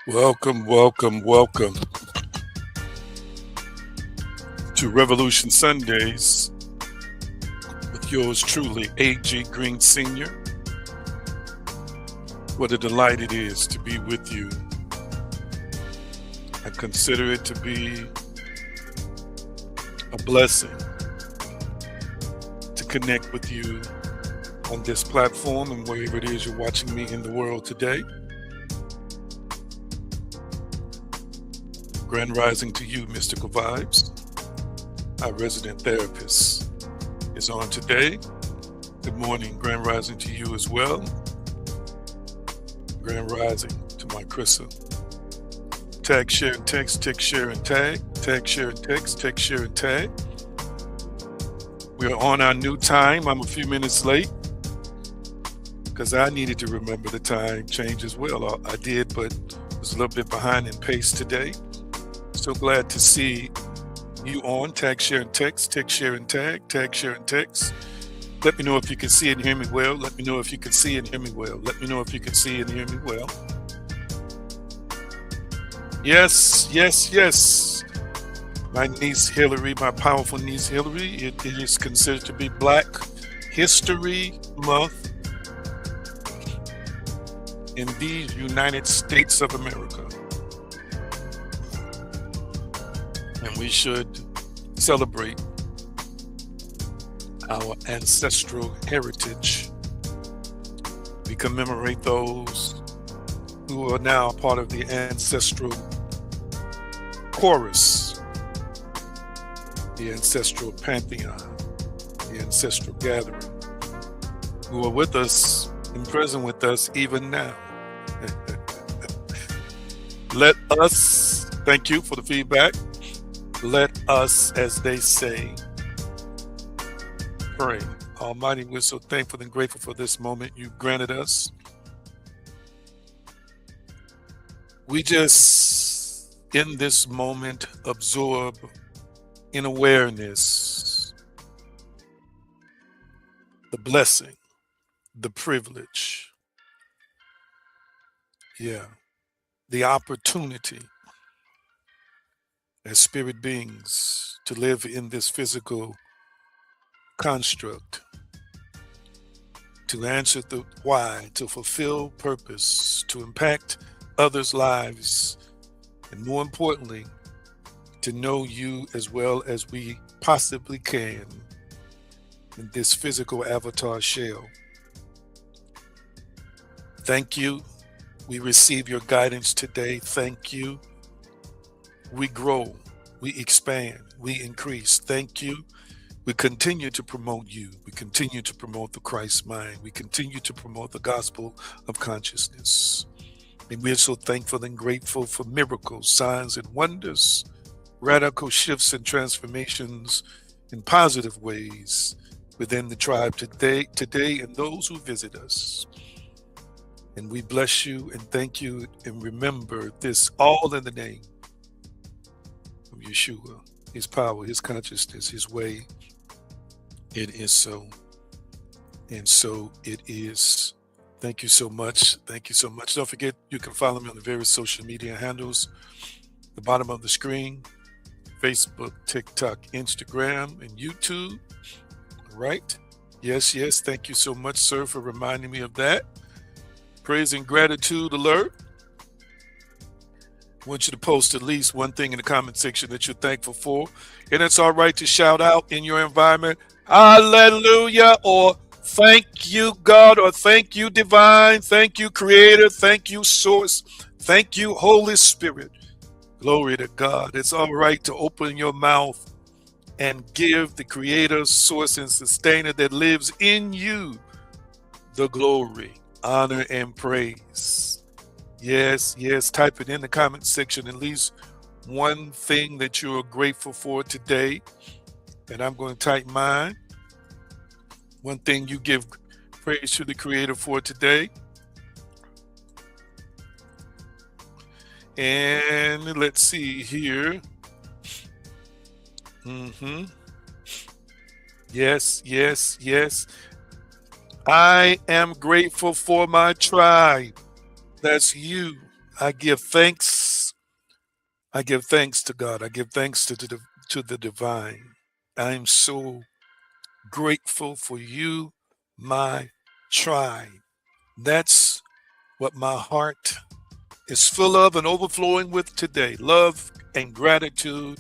Welcome, welcome, welcome to Revolution Sundays with yours truly, A.G. Green Sr. What a delight it is to be with you. I consider it to be a blessing to connect with you on this platform and wherever it is you're watching me in the world today. Grand rising to you, Mystical Vibes. Our resident therapist is on today. Good morning, grand rising to you as well. Grand rising to my Krissa. Tag, share, and text, text, share, and tag. Tag, share, and text, share, and tag. We are on our new time. I'm a few minutes late because I needed to remember the time change as well. I did, but was a little bit behind in pace today. So glad to see you on. Tag, share, and text, share, and tag, share, and text. Let me know if you can see and hear me well. Let me know if you can see and hear me well. Let me know if you can see and hear me well. Yes, yes, yes. My niece Hillary, my powerful niece Hillary, it is considered to be Black History Month in the United States of America. And we should celebrate our ancestral heritage. We commemorate those who are now part of the ancestral chorus, the ancestral pantheon, the ancestral gathering, who are with us and present with us even now. Let us, thank you for the feedback. Let us, as they say, pray. Almighty, we're so thankful and grateful for this moment you've granted us. We just, in this moment, absorb in awareness the blessing, the privilege, the opportunity as spirit beings to live in this physical construct, to answer the why, to fulfill purpose, to impact others' lives, and more importantly, to know you as well as we possibly can in this physical avatar shell. Thank you. We receive your guidance today. Thank you. We grow, we expand, we increase. Thank you. We continue to promote you. We continue to promote the Christ mind. We continue to promote the gospel of consciousness. And we're so thankful and grateful for miracles, signs, and wonders, radical shifts and transformations in positive ways within the tribe today and those who visit us. And we bless you and thank you and remember this all in the name of Yeshua, his power, his consciousness, his way. It is so, and so it is. Thank you so much. Thank you so much. Don't forget, you can follow me on the various social media handles, the bottom of the screen, Facebook, TikTok, Instagram, and YouTube. All right? Yes, yes. Thank you so much, sir, for reminding me of that. Praise and gratitude alert. I want you to post at least one thing in the comment section that you're thankful for. And it's all right to shout out in your environment, hallelujah, or thank you, God, or thank you, divine, thank you, creator, thank you, source, thank you, Holy Spirit. Glory to God. It's all right to open your mouth and give the creator, source, and sustainer that lives in you the glory, honor, and praise. Yes, yes, type it in the comment section, at least one thing that you are grateful for today. And I'm going to type mine. One thing you give praise to the Creator for today. And let's see here. Yes, yes, yes. I am grateful for my tribe. That's you. I give thanks. I give thanks to God. I give thanks to the divine. I'm so grateful for you, my tribe. That's what my heart is full of and overflowing with today. Love and gratitude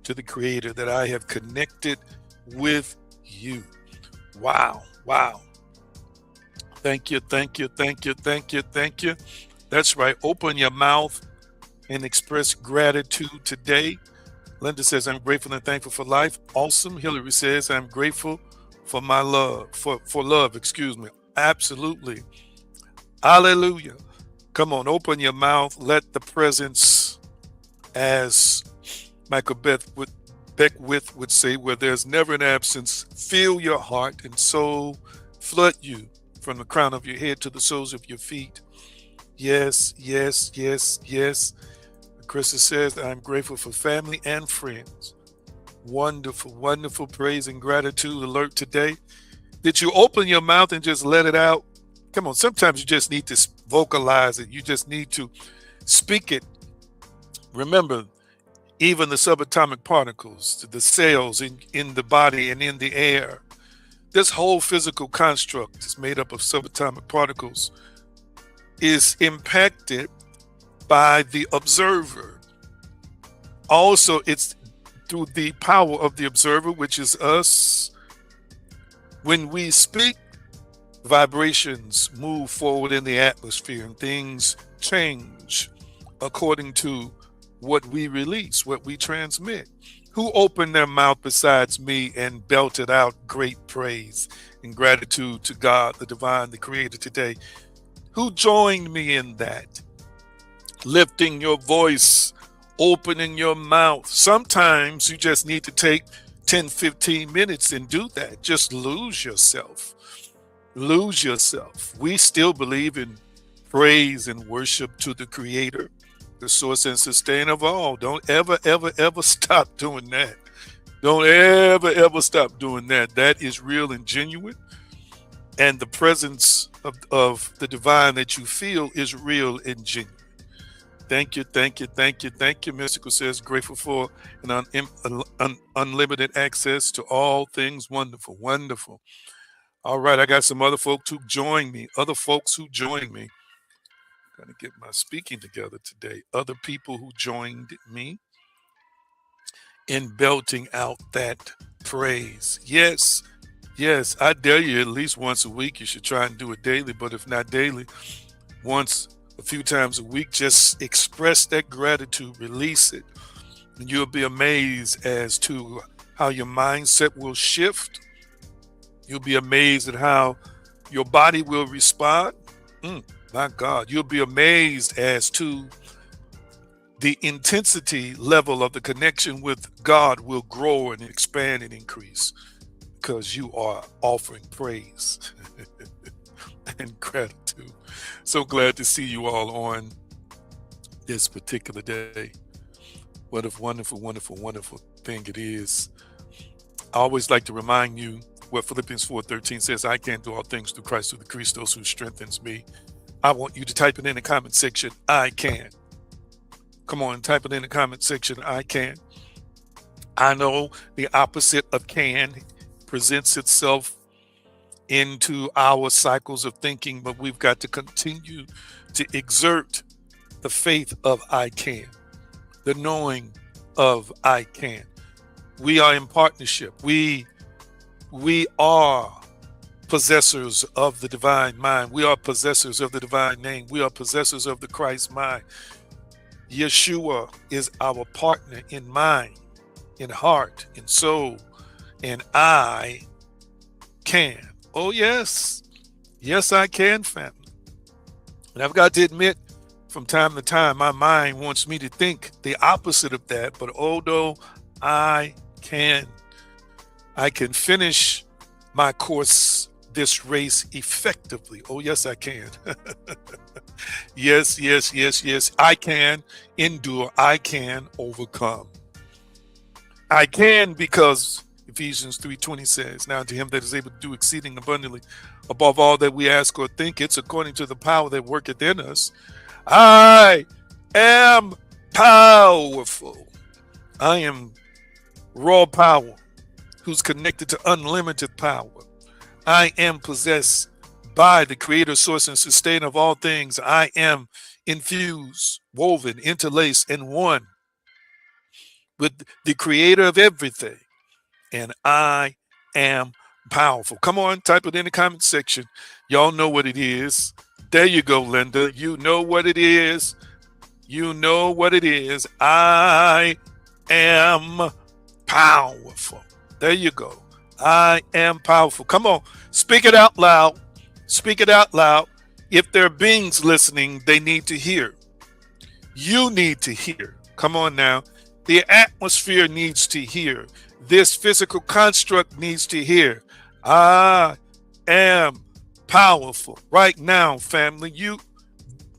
to the Creator that I have connected with you. Wow. Wow. Thank you. Thank you. Thank you. Thank you. Thank you. That's right. Open your mouth and express gratitude today. Linda says, I'm grateful and thankful for life. Awesome. Hillary says, I'm grateful for my love, for love, excuse me. Absolutely. Hallelujah. Come on, open your mouth. Let the presence, as Michael Beckwith would say, where there's never an absence, fill your heart and soul, flood you from the crown of your head to the soles of your feet. Yes, yes, yes, yes. Krista says, I'm grateful for family and friends. Wonderful, wonderful praise and gratitude alert today. Did you open your mouth and just let it out? Come on, sometimes you just need to vocalize it. You just need to speak it. Remember, even the subatomic particles, the cells in the body and in the air, this whole physical construct is made up of subatomic particles, is impacted by the observer. Also, it's through the power of the observer, which is us. When we speak, vibrations move forward in the atmosphere and things change according to what we release, what we transmit. Who opened their mouth besides me and belted out great praise and gratitude to God, the divine, the creator today? Who joined me in that? Lifting your voice, opening your mouth. Sometimes you just need to take 10, 15 minutes and do that. Just lose yourself. Lose yourself. We still believe in praise and worship to the Creator, the source and sustainer of all. Don't ever, ever, ever stop doing that. Don't ever, ever stop doing that. That is real and genuine. And the presence of the divine that you feel is real and genuine. Thank you, thank you, thank you, thank you. Mystical says, grateful for unlimited access to all things wonderful, wonderful. All right, I got some other folks who join me. Other folks who join me. Got to get my speaking together today. Other people who joined me in belting out that praise. Yes, yes, I dare you at least once a week. You should try and do it daily, but if not daily, once a few times a week, just express that gratitude, release it, and you'll be amazed as to how your mindset will shift. You'll be amazed at how your body will respond. My God, you'll be amazed as to the intensity level of the connection with God will grow and expand and increase because you are offering praise and gratitude. So glad to see you all on this particular day. What a wonderful, wonderful, wonderful thing it is. I always like to remind you what Philippians 4:13 says, I can do all things through Christ, through the Christos who strengthens me. I want you to type it in the comment section, I can. Come on, type it in the comment section, I can. I know the opposite of can presents itself into our cycles of thinking, but we've got to continue to exert the faith of I can, the knowing of I can. We are in partnership. We are possessors of the divine mind. We are possessors of the divine name. We are possessors of the Christ mind. Yeshua is our partner in mind, in heart, in soul, and I can. Oh, yes. Yes, I can, family. And I've got to admit, from time to time, my mind wants me to think the opposite of that, but although I can finish my course, this race effectively. Oh, yes, I can. Yes, yes, yes, yes. I can endure. I can overcome. I can because Ephesians 3:20 says, now to him that is able to do exceeding abundantly above all that we ask or think, it's according to the power that worketh in us. I am powerful. I am raw power who's connected to unlimited power. I am possessed by the creator, source, and sustainer of all things. I am infused, woven, interlaced, and one with the creator of everything. And I am powerful. Come on, type it in the comment section. Y'all know what it is. There you go, Linda. You know what it is. You know what it is. I am powerful. There you go. I am powerful. Come on, speak it out loud. Speak it out loud. If there are beings listening, they need to hear. You need to hear. Come on now. The atmosphere needs to hear. This physical construct needs to hear. I am powerful. Right now, family, you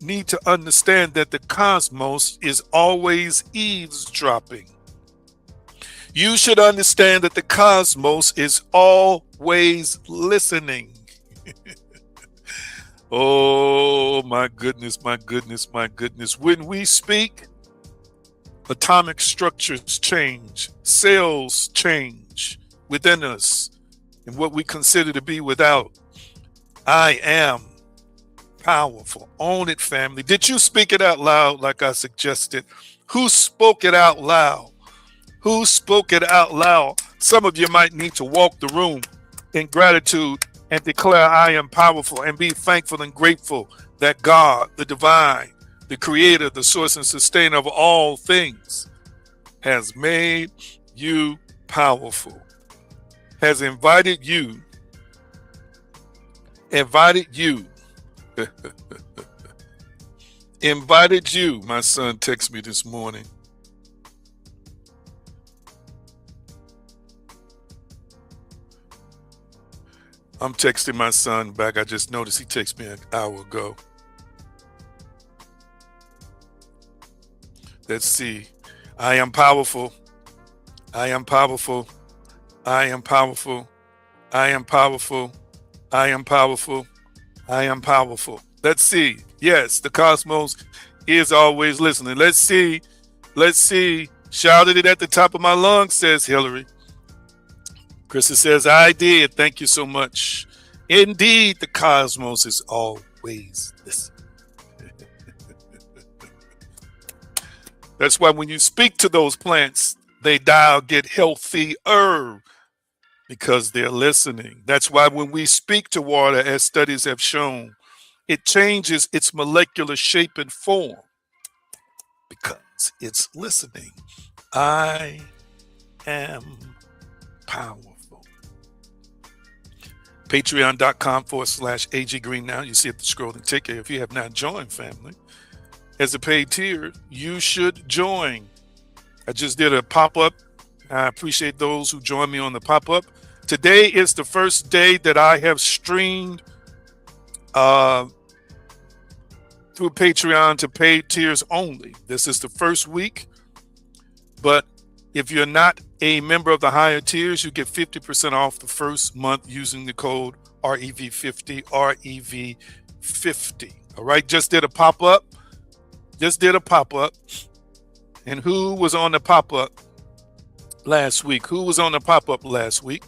need to understand that the cosmos is always eavesdropping. You should understand that the cosmos is always listening. Oh, my goodness, my goodness, my goodness. When we speak, atomic structures change, cells change within us, and what we consider to be without. I am powerful. Own it, family. Did you speak it out loud like I suggested? Who spoke it out loud? Who spoke it out loud? Some of you might need to walk the room in gratitude and declare I am powerful and be thankful and grateful that God, the divine, the creator, the source and sustainer of all things, has made you powerful, has invited you, invited you, My son texted me this morning. I'm texting my son back. I just noticed he texted me an hour ago. Let's see. I am powerful. I am powerful. I am powerful. I am powerful. I am powerful. I am powerful. Let's see. Yes, the cosmos is always listening. Let's see. Let's see. Shouted it at the top of my lungs, says Hillary. Krista says, I did. Thank you so much. Indeed, the cosmos is always listening. That's why when you speak to those plants, they die or get healthier because they're listening. That's why when we speak to water, as studies have shown, it changes its molecular shape and form because it's listening. I am powerful. Patreon.com/AG Green now. You see at the scrolling ticker. If you have not joined, family, as a paid tier, you should join. I just did a pop-up. I appreciate those who joined me on the pop-up. Today is the first day that I have streamed through Patreon to paid tiers only. This is the first week, but if you're not a member of the higher tiers, you get 50% off the first month using the code REV50, REV50. All right, just did a pop-up. And who was on the pop-up last week? Who was on the pop-up last week?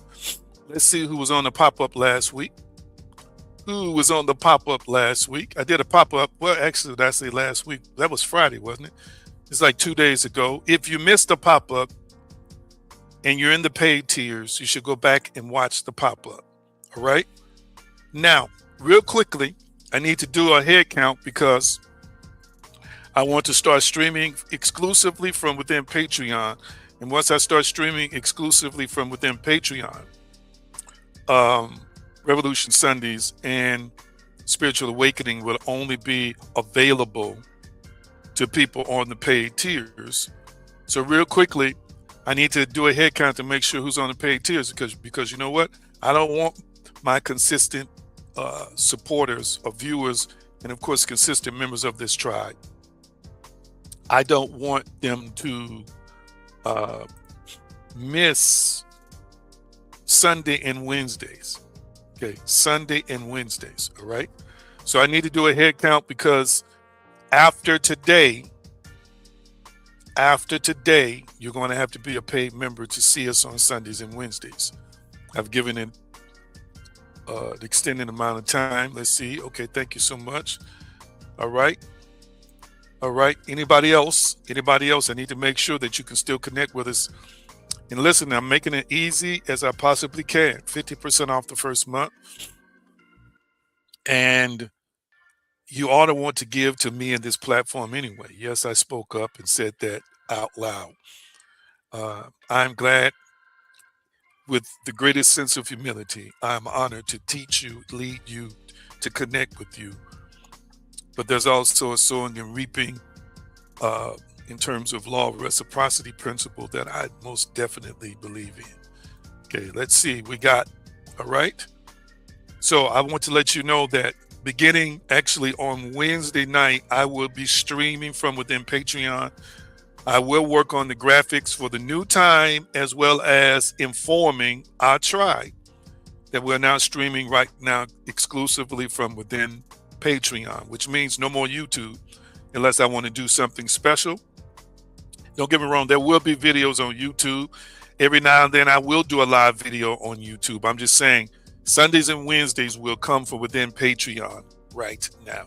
Let's see who was on the pop-up last week. Who was on the pop-up last week? I did a pop-up. Well, actually, did I say last week? That was Friday, wasn't it? It's like 2 days ago. If you missed the pop-up and you're in the paid tiers, you should go back and watch the pop-up. All right? Now, real quickly, I need to do a head count because I want to start streaming exclusively from within Patreon. And once I start streaming exclusively from within Patreon, Revolution Sundays and Spiritual Awakening will only be available to people on the paid tiers. So real quickly, I need to do a head count to make sure who's on the paid tiers because you know what? I don't want my consistent supporters or viewers and of course consistent members of this tribe. I don't want them to miss Sunday and Wednesdays. Okay, Sunday and Wednesdays, all right? So I need to do a head count because after today, After today, you're going to have to be a paid member to see us on Sundays and Wednesdays. I've given it an extended amount of time. Let's see. Okay, thank you so much. All right. All right. Anybody else? Anybody else? I need to make sure that you can still connect with us. And listen, I'm making it easy as I possibly can. 50% off the first month. And you ought to want to give to me in this platform anyway. Yes, I spoke up and said that out loud. I'm glad, with the greatest sense of humility, I'm honored to teach you, lead you, to connect with you. But there's also a sowing and reaping uh, in terms of law of reciprocity principle that I most definitely believe in. Okay, let's see. We got, all right. So I want to let you know that beginning actually on Wednesday night, I will be streaming from within Patreon. I will work on the graphics for the new time as well as informing our tribe that we're now streaming right now exclusively from within Patreon, which means no more YouTube unless I want to do something special. Don't get me wrong, there will be videos on YouTube. Every now and then I will do a live video on YouTube. I'm just saying Sundays and Wednesdays will come from within Patreon right now,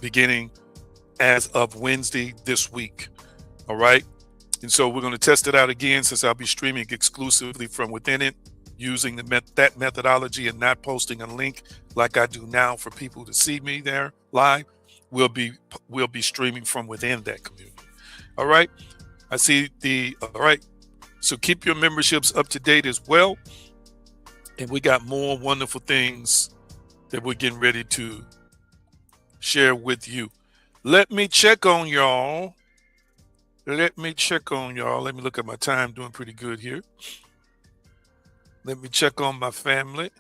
beginning as of Wednesday this week. All right. And so we're going to test it out again, since I'll be streaming exclusively from within it, using that methodology and not posting a link like I do now for people to see me there live. We'll be streaming from within that community. All right. I see all right. So keep your memberships up to date as well. And we got more wonderful things that we're getting ready to share with you. Let me check on y'all. Let me look at my time. Doing pretty good here. Let me check on my family.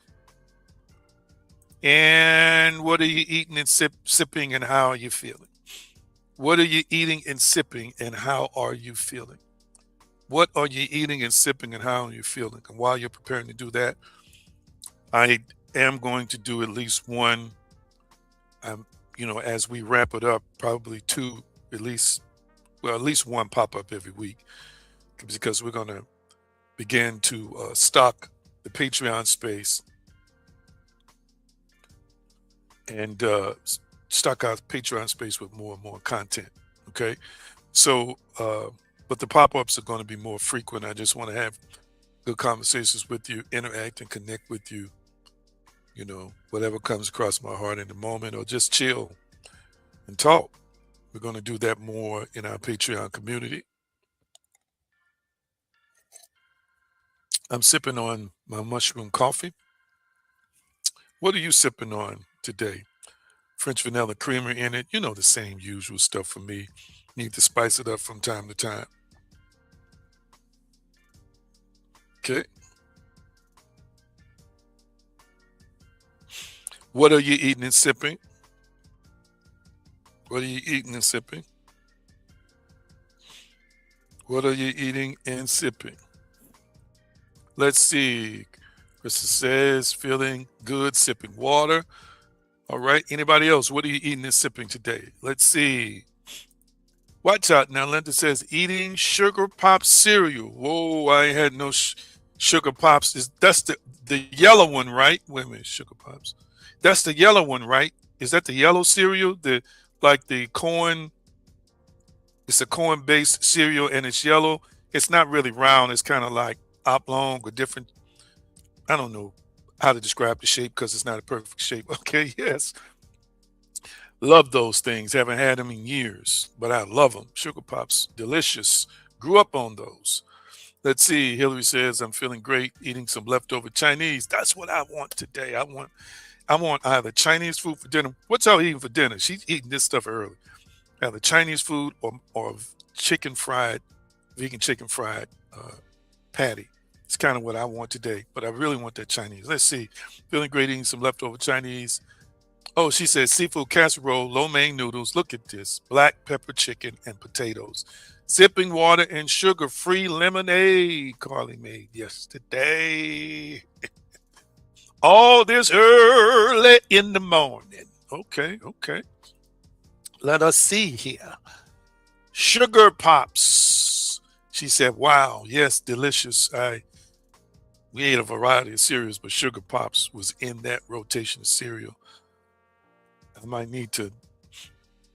And what are you eating and sipping, and how are you feeling? What are you eating and sipping, and how are you feeling? What are you eating and sipping, and how are you feeling? And while you're preparing to do that, I am going to do at least one, as we wrap it up, probably two, at least one pop-up every week, because we're going to begin to stock the Patreon space and stock our Patreon space with more and more content. Okay. So, but the pop-ups are going to be more frequent. I just want to have good conversations with you, interact and connect with you, whatever comes across my heart in the moment, or just chill and talk. We're going to do that more in our Patreon community. I'm sipping on my mushroom coffee. What are you sipping on today? French vanilla creamer in it. The same usual stuff for me. Need to spice it up from time to time. Okay. What are you eating and sipping? What are you eating and sipping? What are you eating and sipping? Let's see. Krista says, feeling good, sipping water. All right. Anybody else? What are you eating and sipping today? Let's see. Watch out now. Linda says, eating sugar pop cereal. Whoa, I ain't had no sugar pops. That's the yellow one, right? Wait a minute, sugar pops. That's the yellow one, right? Is that the yellow cereal? Like the corn. It's a corn-based cereal and it's yellow. It's not really round. It's kind of like oblong or different. I don't know how to describe the shape because it's not a perfect shape. Okay, yes. Love those things. Haven't had them in years, but I love them. Sugar Pops, delicious. Grew up on those. Let's see. Hillary says, I'm feeling great, eating some leftover Chinese. That's what I want today. I want either Chinese food for dinner. What's y'all eating for dinner? She's eating this stuff early. Either Chinese food or vegan chicken fried patty. It's kind of what I want today, but I really want that Chinese. Let's see. Feeling great, eating some leftover Chinese. Oh, she says seafood casserole, lo mein noodles. Look at this. Black pepper chicken and potatoes. Sipping water and sugar-free lemonade Carly made yesterday. All this early in the morning. Okay. Let us see here. Sugar Pops. She said, wow, yes, delicious. We ate a variety of cereals, but Sugar Pops was in that rotation of cereal. I might need to,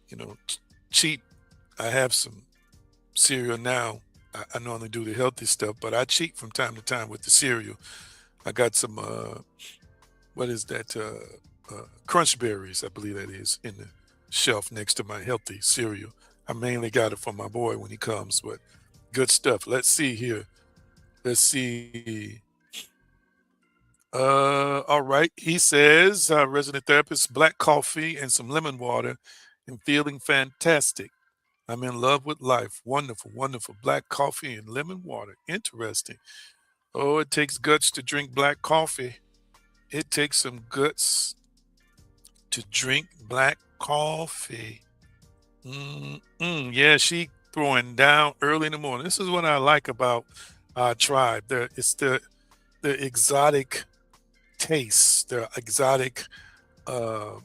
you know, cheat. I have some cereal now. I normally do the healthy stuff, but I cheat from time to time with the cereal. I got some what is that? Crunch berries, I believe that is, in the shelf next to my healthy cereal. I mainly got it for my boy when he comes, but good stuff. Let's see here. Let's see. All right. He says, resident therapist, black coffee and some lemon water and feeling fantastic. I'm in love with life. Wonderful, wonderful. Black coffee and lemon water. Interesting. Oh, it takes guts to drink black coffee. It takes some guts to drink black coffee. Yeah, she throwing down early in the morning. This is what I like about our tribe. It's the exotic tastes, the exotic, uh,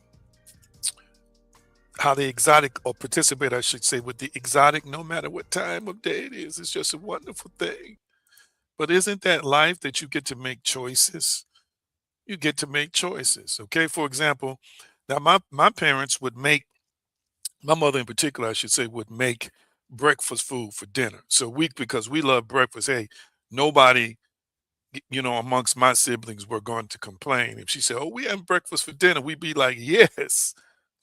how the exotic or participate, I should say, with the exotic, no matter what time of day it is. It's just a wonderful thing. But isn't that life that you get to make choices? You get to make choices. Okay. For example, now my parents would make, my mother in particular, I should say, would make breakfast food for dinner. So because we love breakfast, hey, nobody, amongst my siblings were going to complain. If she said, oh, we having breakfast for dinner, we'd be like, yes.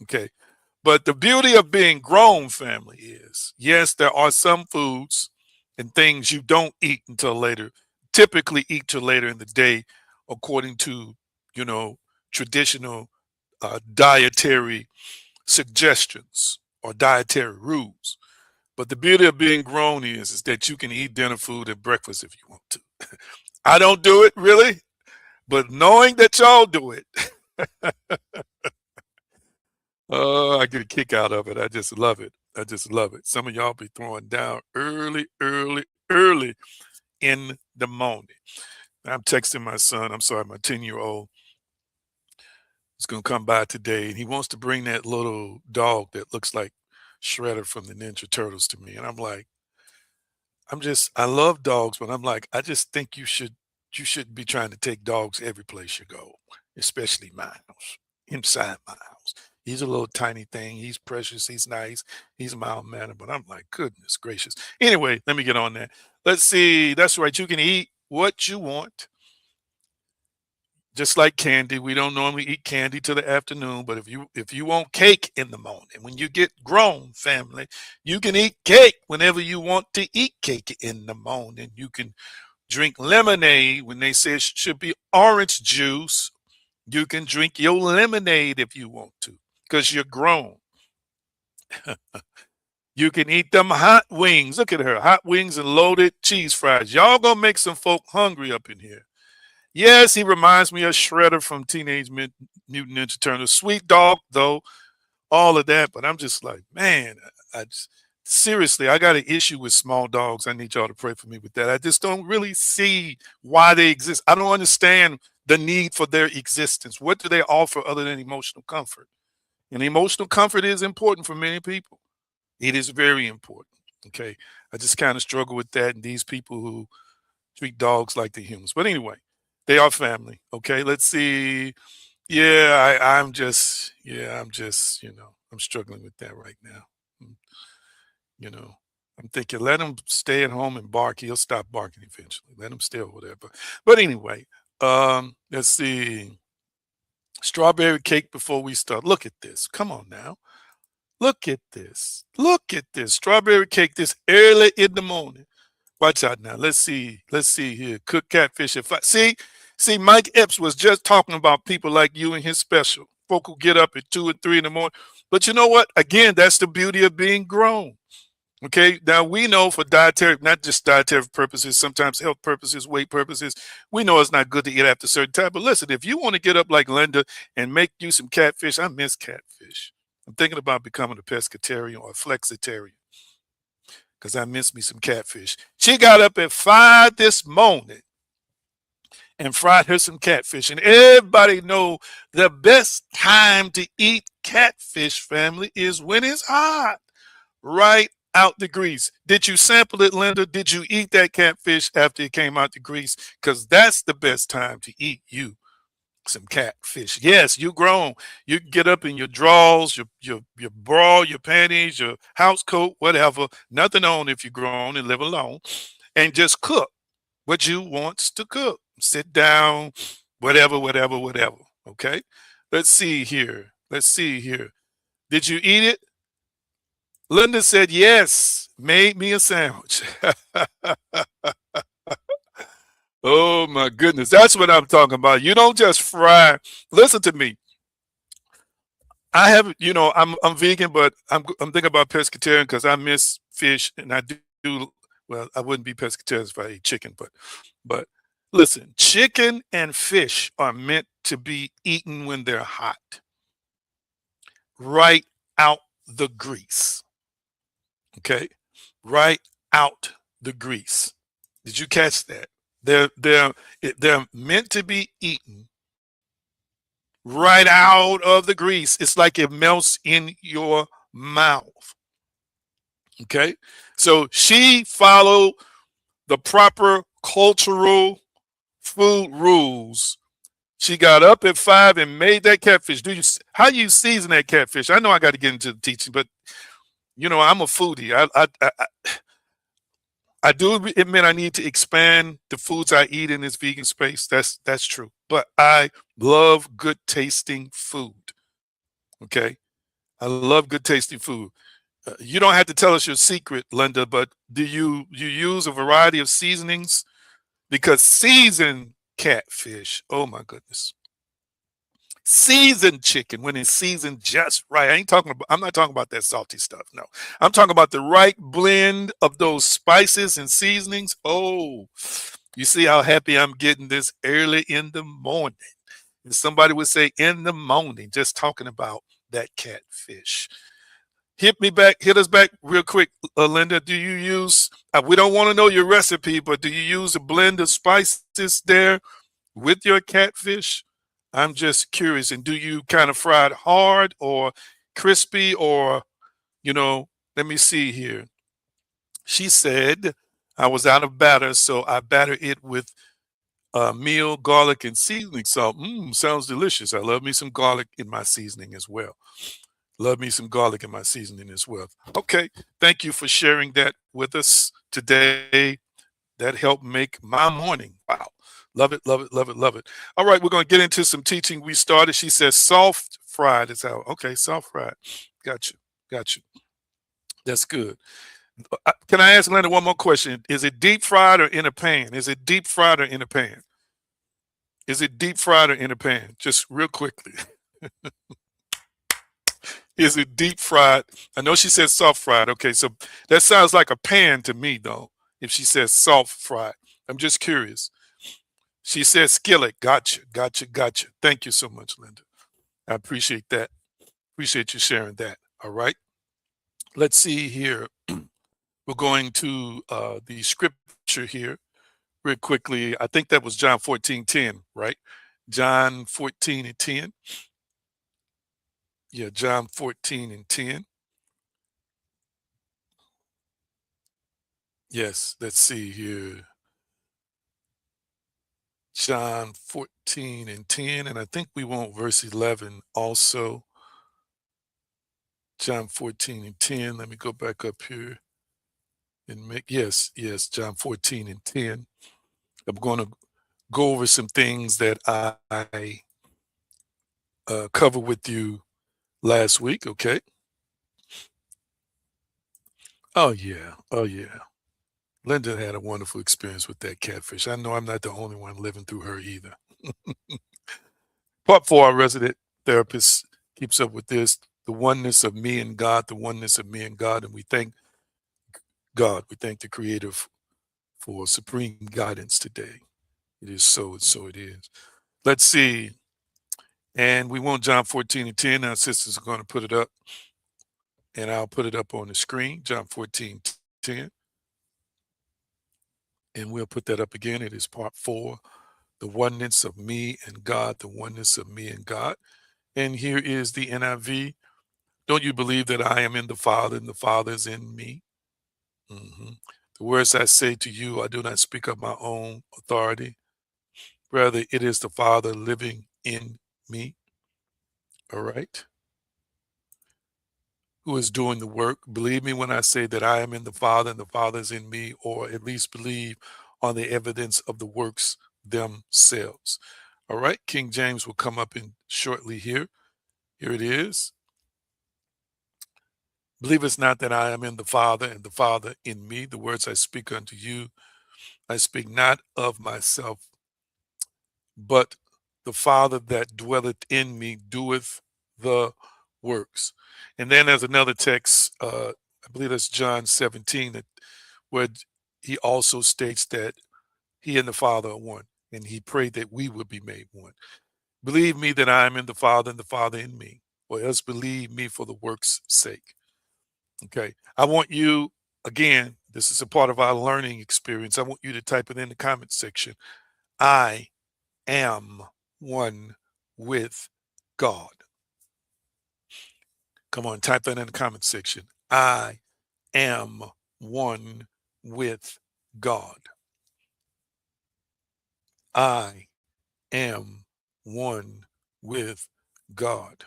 Okay. But the beauty of being grown, family, is yes, there are some foods and things you don't eat until later, typically eat till later in the day, according to, you know, traditional dietary suggestions or dietary rules. But the beauty of being grown is that you can eat dinner food and breakfast if you want to. I don't do it really, but knowing that y'all do it, I get a kick out of it. I just love it. I just love it. Some of y'all be throwing down early, early, early in the morning. I'm texting my son. I'm sorry, my 10-year-old is going to come by today, and he wants to bring that little dog that looks like Shredder from the Ninja Turtles to me. And I'm like, I love dogs, but I'm like, I just think you shouldn't be trying to take dogs every place you go, especially my house, inside my house. He's a little tiny thing. He's precious. He's nice. He's mild mannered, but I'm like, goodness gracious. Anyway, let me get on that. Let's see. That's right. You can eat what you want, just like candy. We don't normally eat candy till the afternoon, but if you want cake in the morning, when you get grown, family, you can eat cake whenever you want to eat cake in the morning. You can drink lemonade when they say it should be orange juice. You can drink your lemonade if you want to, because you're grown. You can eat them hot wings. Look at her, hot wings and loaded cheese fries. Y'all gonna make some folk hungry up in here. Yes, he reminds me of Shredder from Mutant Ninja Turtles. Sweet dog, though, all of that. But I'm just like, man, seriously, I got an issue with small dogs. I need y'all to pray for me with that. I just don't really see why they exist. I don't understand the need for their existence. What do they offer other than emotional comfort? And emotional comfort is important for many people. It is very important. Okay. I just kind of struggle with that. And these people who treat dogs like the humans. But anyway, they are family. Okay. Let's see. Yeah, I'm just, I'm struggling with that right now. Mm, You know, I'm thinking, let him stay at home and bark. He'll stop barking eventually. Let him stay over there. But anyway, let's see. Strawberry cake before we start. Look at this. Come on now. Look at this. Look at this. Strawberry cake this early in the morning. Watch out now. Let's see. Let's see here. Cook catfish and fry. See, Mike Epps was just talking about people like you and his special. Folk who get up at 2 and 3 in the morning. But you know what? Again, that's the beauty of being grown. Okay. Now we know for dietary, not just dietary purposes, sometimes health purposes, weight purposes, we know it's not good to eat after a certain time. But listen, if you want to get up like Linda and make you some catfish, I miss catfish. I'm thinking about becoming a pescatarian or a flexitarian because I miss me some catfish. She got up at 5 this morning and fried her some catfish. And everybody know the best time to eat catfish, family, is when it's hot. Right out the grease. Did you sample it, Linda? Did you eat that catfish after it came out the grease? Because that's the best time to eat you some catfish. Yes, you grown. You can get up in your drawers, your bra, your panties, your house coat, whatever. Nothing on if you're grown and live alone, and just cook what you wants to cook. Sit down, whatever, whatever, whatever. Okay. Let's see here. Let's see here. Did you eat it? Linda said yes. Made me a sandwich. Oh my goodness. That's what I'm talking about. You don't just fry. Listen to me. I have, I'm vegan, but I'm thinking about pescatarian because I miss fish and I do. Well, I wouldn't be pescatarian if I ate chicken, but listen, chicken and fish are meant to be eaten when they're hot, right out the grease. Okay, right out the grease. Did you catch that? They're meant to be eaten right out of the grease. It's like it melts in your mouth. Okay. So she followed the proper cultural food rules. She got up at 5 and made that catfish. How you season that catfish? I know I got to get into the teaching, but I'm a foodie. I do admit I need to expand the foods I eat in this vegan space. That's true. But I love good tasting food. Okay. I love good tasting food. You don't have to tell us your secret, Linda, but do you use a variety of seasonings? Because seasoned catfish, oh my goodness. Seasoned chicken when it's seasoned just right. I'm not talking about that salty stuff. No. I'm talking about the right blend of those spices and seasonings. Oh, you see how happy I'm getting this early in the morning. And somebody would say in the morning, just talking about that catfish. Hit us back real quick, Linda. Do you use, we don't want to know your recipe, but do you use a blend of spices there with your catfish? I'm just curious. And do you kind of fry it hard or crispy or, let me see here. She said, I was out of batter, so I batter it with meal, garlic, and seasoning salt. Sounds delicious. I love me some garlic in my seasoning as well. Love me some garlic in my seasoning as well. Okay. Thank you for sharing that with us today. That helped make my morning. Wow. Love it, love it, love it, love it. All right. We're going to get into some teaching we started. She says soft fried is out. Okay. Soft fried. Got you. Got you. That's good. Can I ask Linda one more question? Is it deep fried or in a pan? Is it deep fried or in a pan? Is it deep fried or in a pan? Just real quickly. Is it deep fried? I know she says soft fried. Okay, so that sounds like a pan to me, though, if she says soft fried. I'm just curious. She says skillet. Gotcha, gotcha, gotcha. Thank you so much, Linda. I appreciate that. Appreciate you sharing that. All right. Let's see here. We're going to the scripture here real quickly. I think that was John 14:10, right? John 14 and 10. Yeah, John 14 and 10. Yes, let's see here. John 14 and 10, and I think we want verse 11 also. John 14 and 10. Let me go back up here and yes, John 14 and 10. I'm going to go over some things that I covered with you last week. Okay. Oh, yeah. Oh, yeah. Linda had a wonderful experience with that catfish. I know I'm not the only one living through her either. Part 4, our resident therapist keeps up with this, the oneness of me and God, the oneness of me and God. And we thank God, we thank the Creator for supreme guidance today. It is so, and so it is. Let's see. And we want John 14 and 10. Our sisters are going to put it up, and I'll put it up on the screen, John 14, 10. And we'll put that up again. It is part 4, the oneness of me and God, the oneness of me and God. And here is the NIV. Don't you believe that I am in the Father and the Father is in me? Mhm. The words I say to you, I do not speak of my own authority. Rather, it is the Father living in me, all right, who is doing the work. Believe me when I say that I am in the Father and the Father is in me, or at least believe on the evidence of the works themselves. All right, King James will come up in shortly here. Here it is. Believe it's not that I am in the Father and the Father in me. The words I speak unto you, I speak not of myself, but the Father that dwelleth in me doeth the works. And then there's another text, I believe that's John 17, where he also states that he and the Father are one, and he prayed that we would be made one. Believe me that I am in the Father and the Father in me, or else believe me for the work's sake. Okay. I want you, again, this is a part of our learning experience. I want you to type it in the comment section. I am one with God. Come on, type that in the comment section. I am one with God. I am one with God.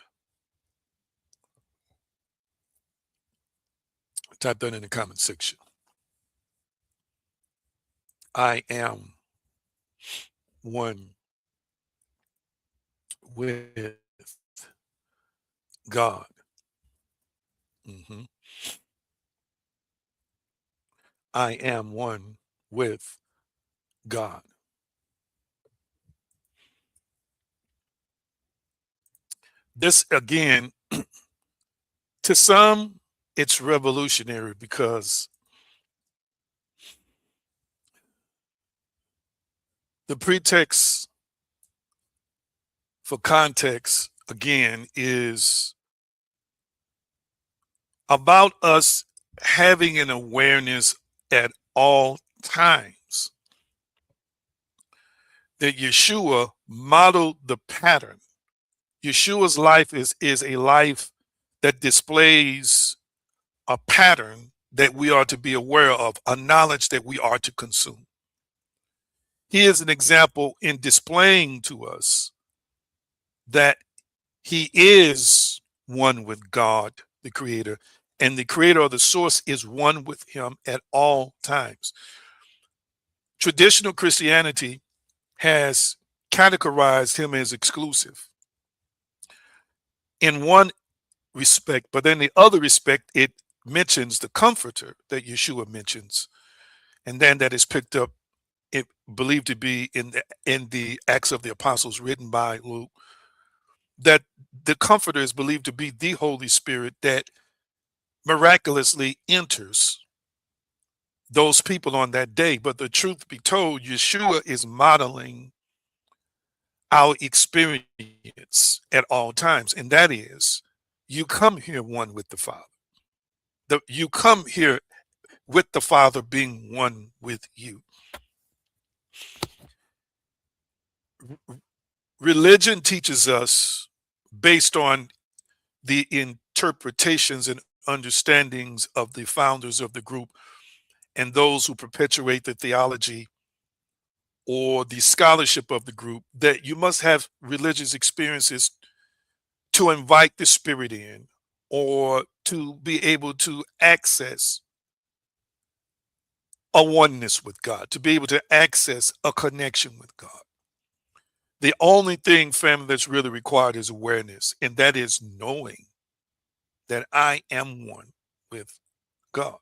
Type that in the comment section. I am one with God. Mhm. I am one with God. This, again, to some, it's revolutionary because the pretext for context, again, is about us having an awareness at all times that Yeshua modeled the pattern. Yeshua's life is a life that displays a pattern that we are to be aware of, a knowledge that we are to consume. He is an example in displaying to us that he is one with God, the creator, and the creator or the source is one with him at all times. Traditional Christianity has categorized him as exclusive in one respect, but in the other respect, it mentions the comforter that Yeshua mentions, and then that is picked up, it believed to be in the Acts of the Apostles written by Luke, that the comforter is believed to be the Holy Spirit that miraculously enters those people on that day. But the truth be told, Yeshua is modeling our experience at all times, and that is, you come here one with the Father. You come here with the Father being one with you. Religion teaches us, based on the interpretations and understandings of the founders of the group and those who perpetuate the theology or the scholarship of the group, that you must have religious experiences to invite the spirit in or to be able to access a oneness with God, to be able to access a connection with God. The only thing, family, that's really required is awareness, and that is knowing that I am one with God.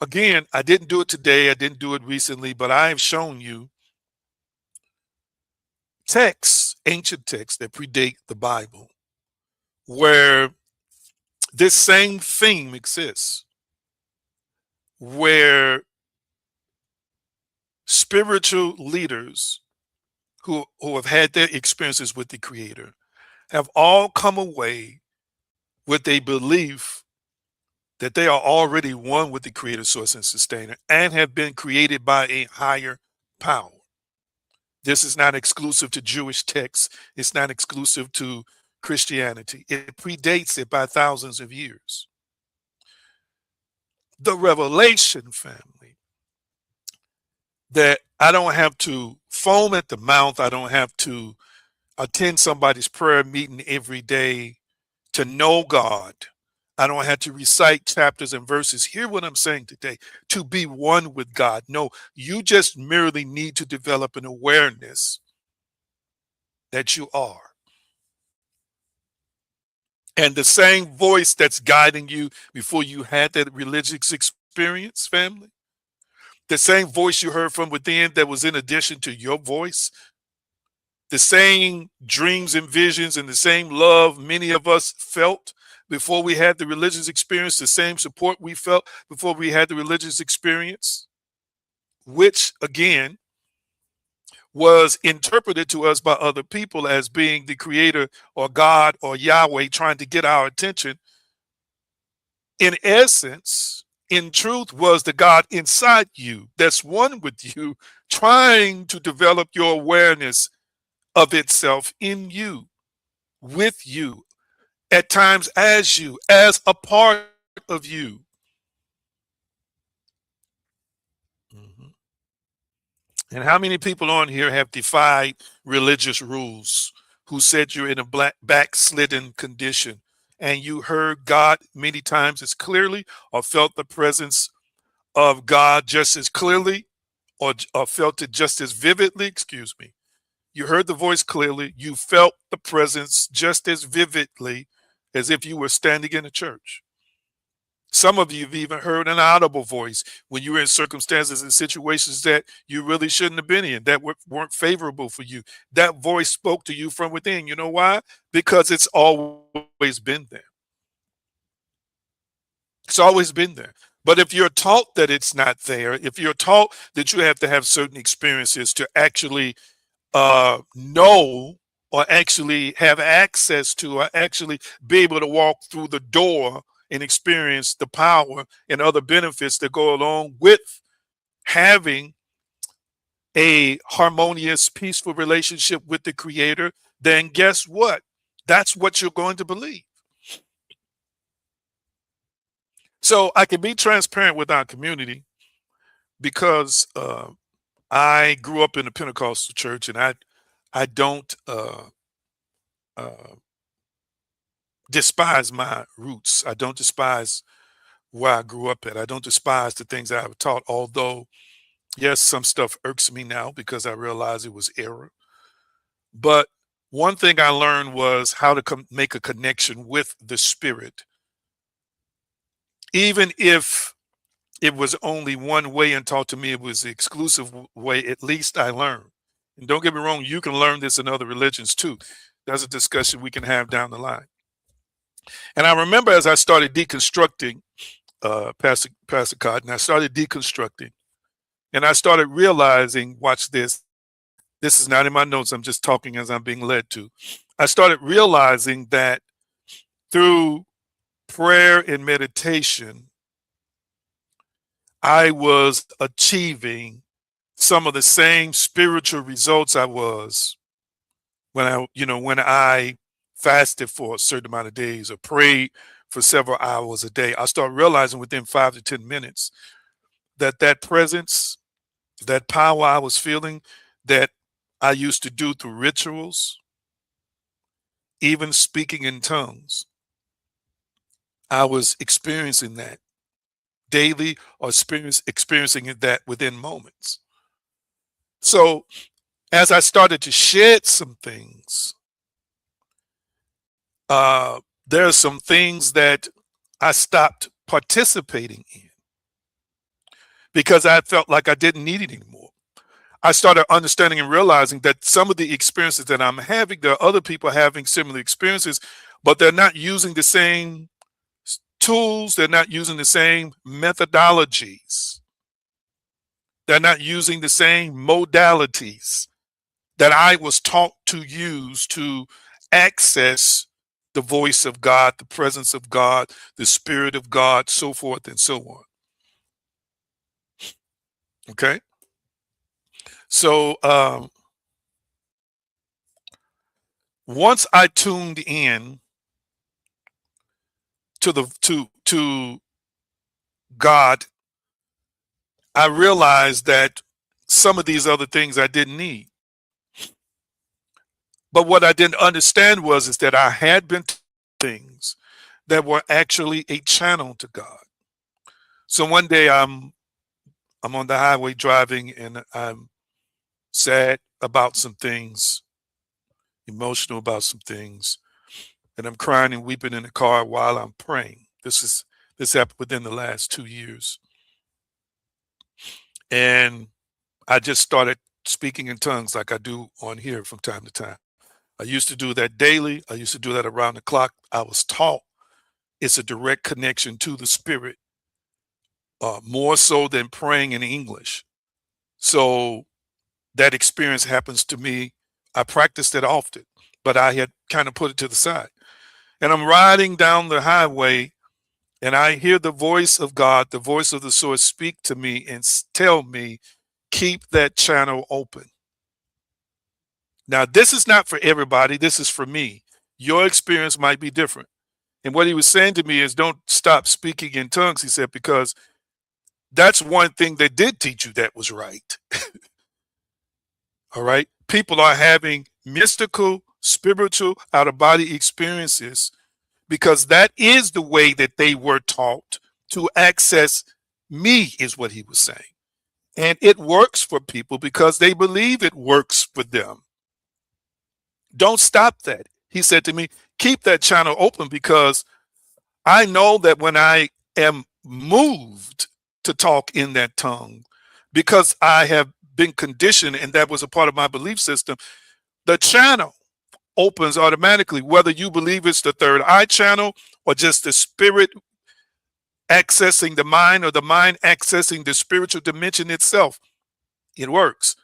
Again, I didn't do it today, I didn't do it recently, but I have shown you texts, ancient texts that predate the Bible, where this same theme exists, where spiritual leaders who have had their experiences with the Creator have all come away with a belief that they are already one with the Creator, source, and sustainer, and have been created by a higher power. This is not exclusive to Jewish texts. It's not exclusive to Christianity. It predates it by thousands of years. the revelation, family, that I don't have to foam at the mouth. I don't have to attend somebody's prayer meeting every day to know God. I don't have to recite chapters and verses. Hear what I'm saying today, to be one with God. No, you just merely need to develop an awareness that you are. And the same voice that's guiding you before you had that religious experience, family, the same voice you heard from within that was in addition to your voice, the same dreams and visions and the same love many of us felt before we had the religious experience, the same support we felt before we had the religious experience, which again was interpreted to us by other people as being the creator or God or Yahweh trying to get our attention. In essence, in truth, was the God inside you that's one with you, trying to develop your awareness of itself in you, with you, at times as you, as a part of you. Mhm. And how many people on here have defied religious rules, who said you're in a black backslidden condition and you heard God many times as clearly or felt the presence of God just as clearly or felt it just as vividly? Excuse me. You heard the voice clearly. You felt the presence just as vividly as if you were standing in a church. Some of you have even heard an audible voice when you were in circumstances and situations that you really shouldn't have been in, that weren't favorable for you. That voice spoke to you from within. You know why? Because it's always been there. It's always been there. But if you're taught that it's not there, if you're taught that you have to have certain experiences to actually know or actually have access to or actually be able to walk through the door and experience the power and other benefits that go along with having a harmonious, peaceful relationship with the creator, then guess what? That's what you're going to believe. So I can be transparent with our community because I grew up in a Pentecostal church, and I don't uh, despise my roots. I don't despise where I grew up at. I don't despise the things I was taught, although, yes, some stuff irks me now because I realize it was error. But one thing I learned was how to make a connection with the spirit, even if it was only one way and taught to me it was the exclusive way. At least I learned. And don't get me wrong, you can learn this in other religions too. That's a discussion we can have down the line. And I remember as I started deconstructing, Pastor Cotton, I started deconstructing, and I started realizing, watch this. This is not in my notes. I'm just talking as I'm being led to. I started realizing that through prayer and meditation, I was achieving some of the same spiritual results I was when I fasted for a certain amount of days or prayed for several hours a day. I started realizing within 5 to 10 minutes that presence, that power I was feeling, that I used to do through rituals, even speaking in tongues, I was experiencing that daily or experiencing that within moments. So as I started to shed some things, uh, there are some things that I stopped participating in because I felt like I didn't need it anymore. I started understanding and realizing that some of the experiences that I'm having, there are other people having similar experiences, but they're not using the same tools, they're not using the same methodologies, they're not using the same modalities that I was taught to use to access the voice of God, the presence of God, the spirit of God, so forth and so on. Okay. So once I tuned in to God, I realized that some of these other things I didn't need. But what I didn't understand was is that I had been things that were actually a channel to God. So one day I'm on the highway driving and I'm sad about some things, emotional about some things, and I'm crying and weeping in the car while I'm praying. This happened within the last 2 years. And I just started speaking in tongues like I do on here from time to time. I used to do that daily. I used to do that around the clock. I was taught it's a direct connection to the spirit, more so than praying in English. So that experience happens to me. I practiced it often, but I had kind of put it to the side. And I'm riding down the highway and I hear the voice of God, the voice of the source speak to me and tell me, keep that channel open. Now, this is not for everybody. This is for me. Your experience might be different. And what he was saying to me is don't stop speaking in tongues, he said, because that's one thing they did teach you that was right. All right. People are having mystical, spiritual, out of body experiences because that is the way that they were taught to access me, is what he was saying. And it works for people because they believe it works for them. Don't stop that. He said to me, keep that channel open because I know that when I am moved to talk in that tongue, because I have been conditioned and that was a part of my belief system, the channel opens automatically, whether you believe it's the third eye channel or just the spirit accessing the mind or the mind accessing the spiritual dimension itself. It works.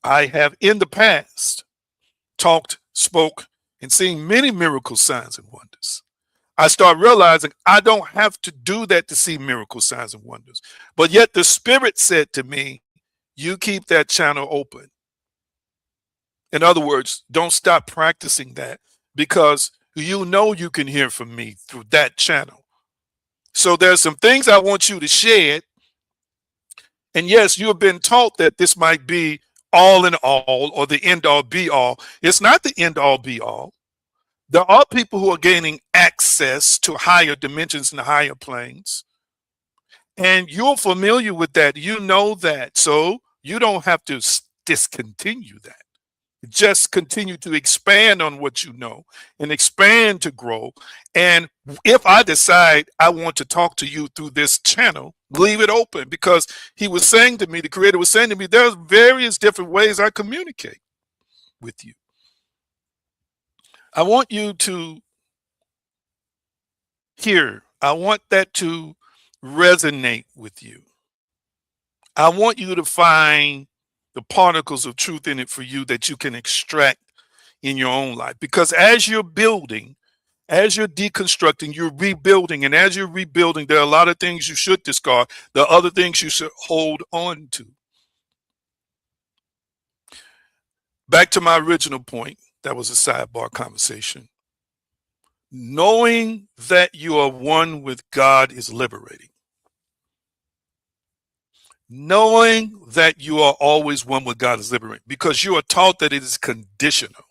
I have in the past talked, spoke, and seen many miracle signs and wonders. I start realizing I don't have to do that to see miracle signs and wonders. But yet the spirit said to me, you keep that channel open. In other words, don't stop practicing that because you know you can hear from me through that channel. So there's some things I want you to shed. And yes, you have been taught that this might be all in all or the end all be all. It's not the end all be all. There are people who are gaining access to higher dimensions and higher planes. And you're familiar with that. You know that. So you don't have to discontinue that. Just continue to expand on what you know and expand to grow. And if I decide I want to talk to you through this channel, leave it open because he was saying to me, the creator was saying to me, there's various different ways I communicate with you. I want you to hear. I want that to resonate with you. I want you to find the particles of truth in it for you that you can extract in your own life. Because as you're building, as you're deconstructing, you're rebuilding. And as you're rebuilding, there are a lot of things you should discard. There are other things you should hold on to. Back to my original point, that was a sidebar conversation. Knowing that you are one with God is liberating. Knowing that you are always one with God is liberating because you are taught that it is conditional.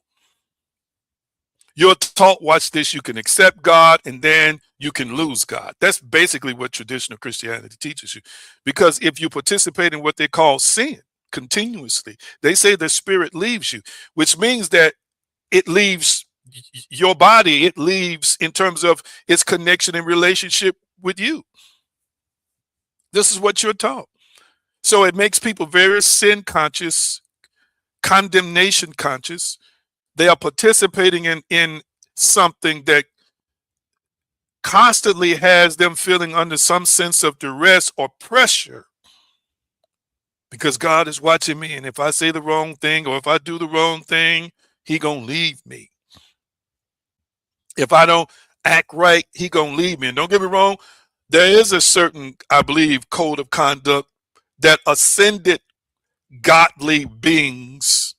You're taught, watch this, you can accept God and then you can lose God. That's basically what traditional Christianity teaches you. Because if you participate in what they call sin continuously, they say the spirit leaves you, which means that it leaves your body, it leaves in terms of its connection and relationship with you. This is what you're taught. So it makes people very sin conscious, condemnation conscious. They are participating in something that constantly has them feeling under some sense of duress or pressure because God is watching me. And if I say the wrong thing or if I do the wrong thing, he gonna leave me. If I don't act right, he gonna leave me. And don't get me wrong, there is a certain, I believe, code of conduct that ascended godly beings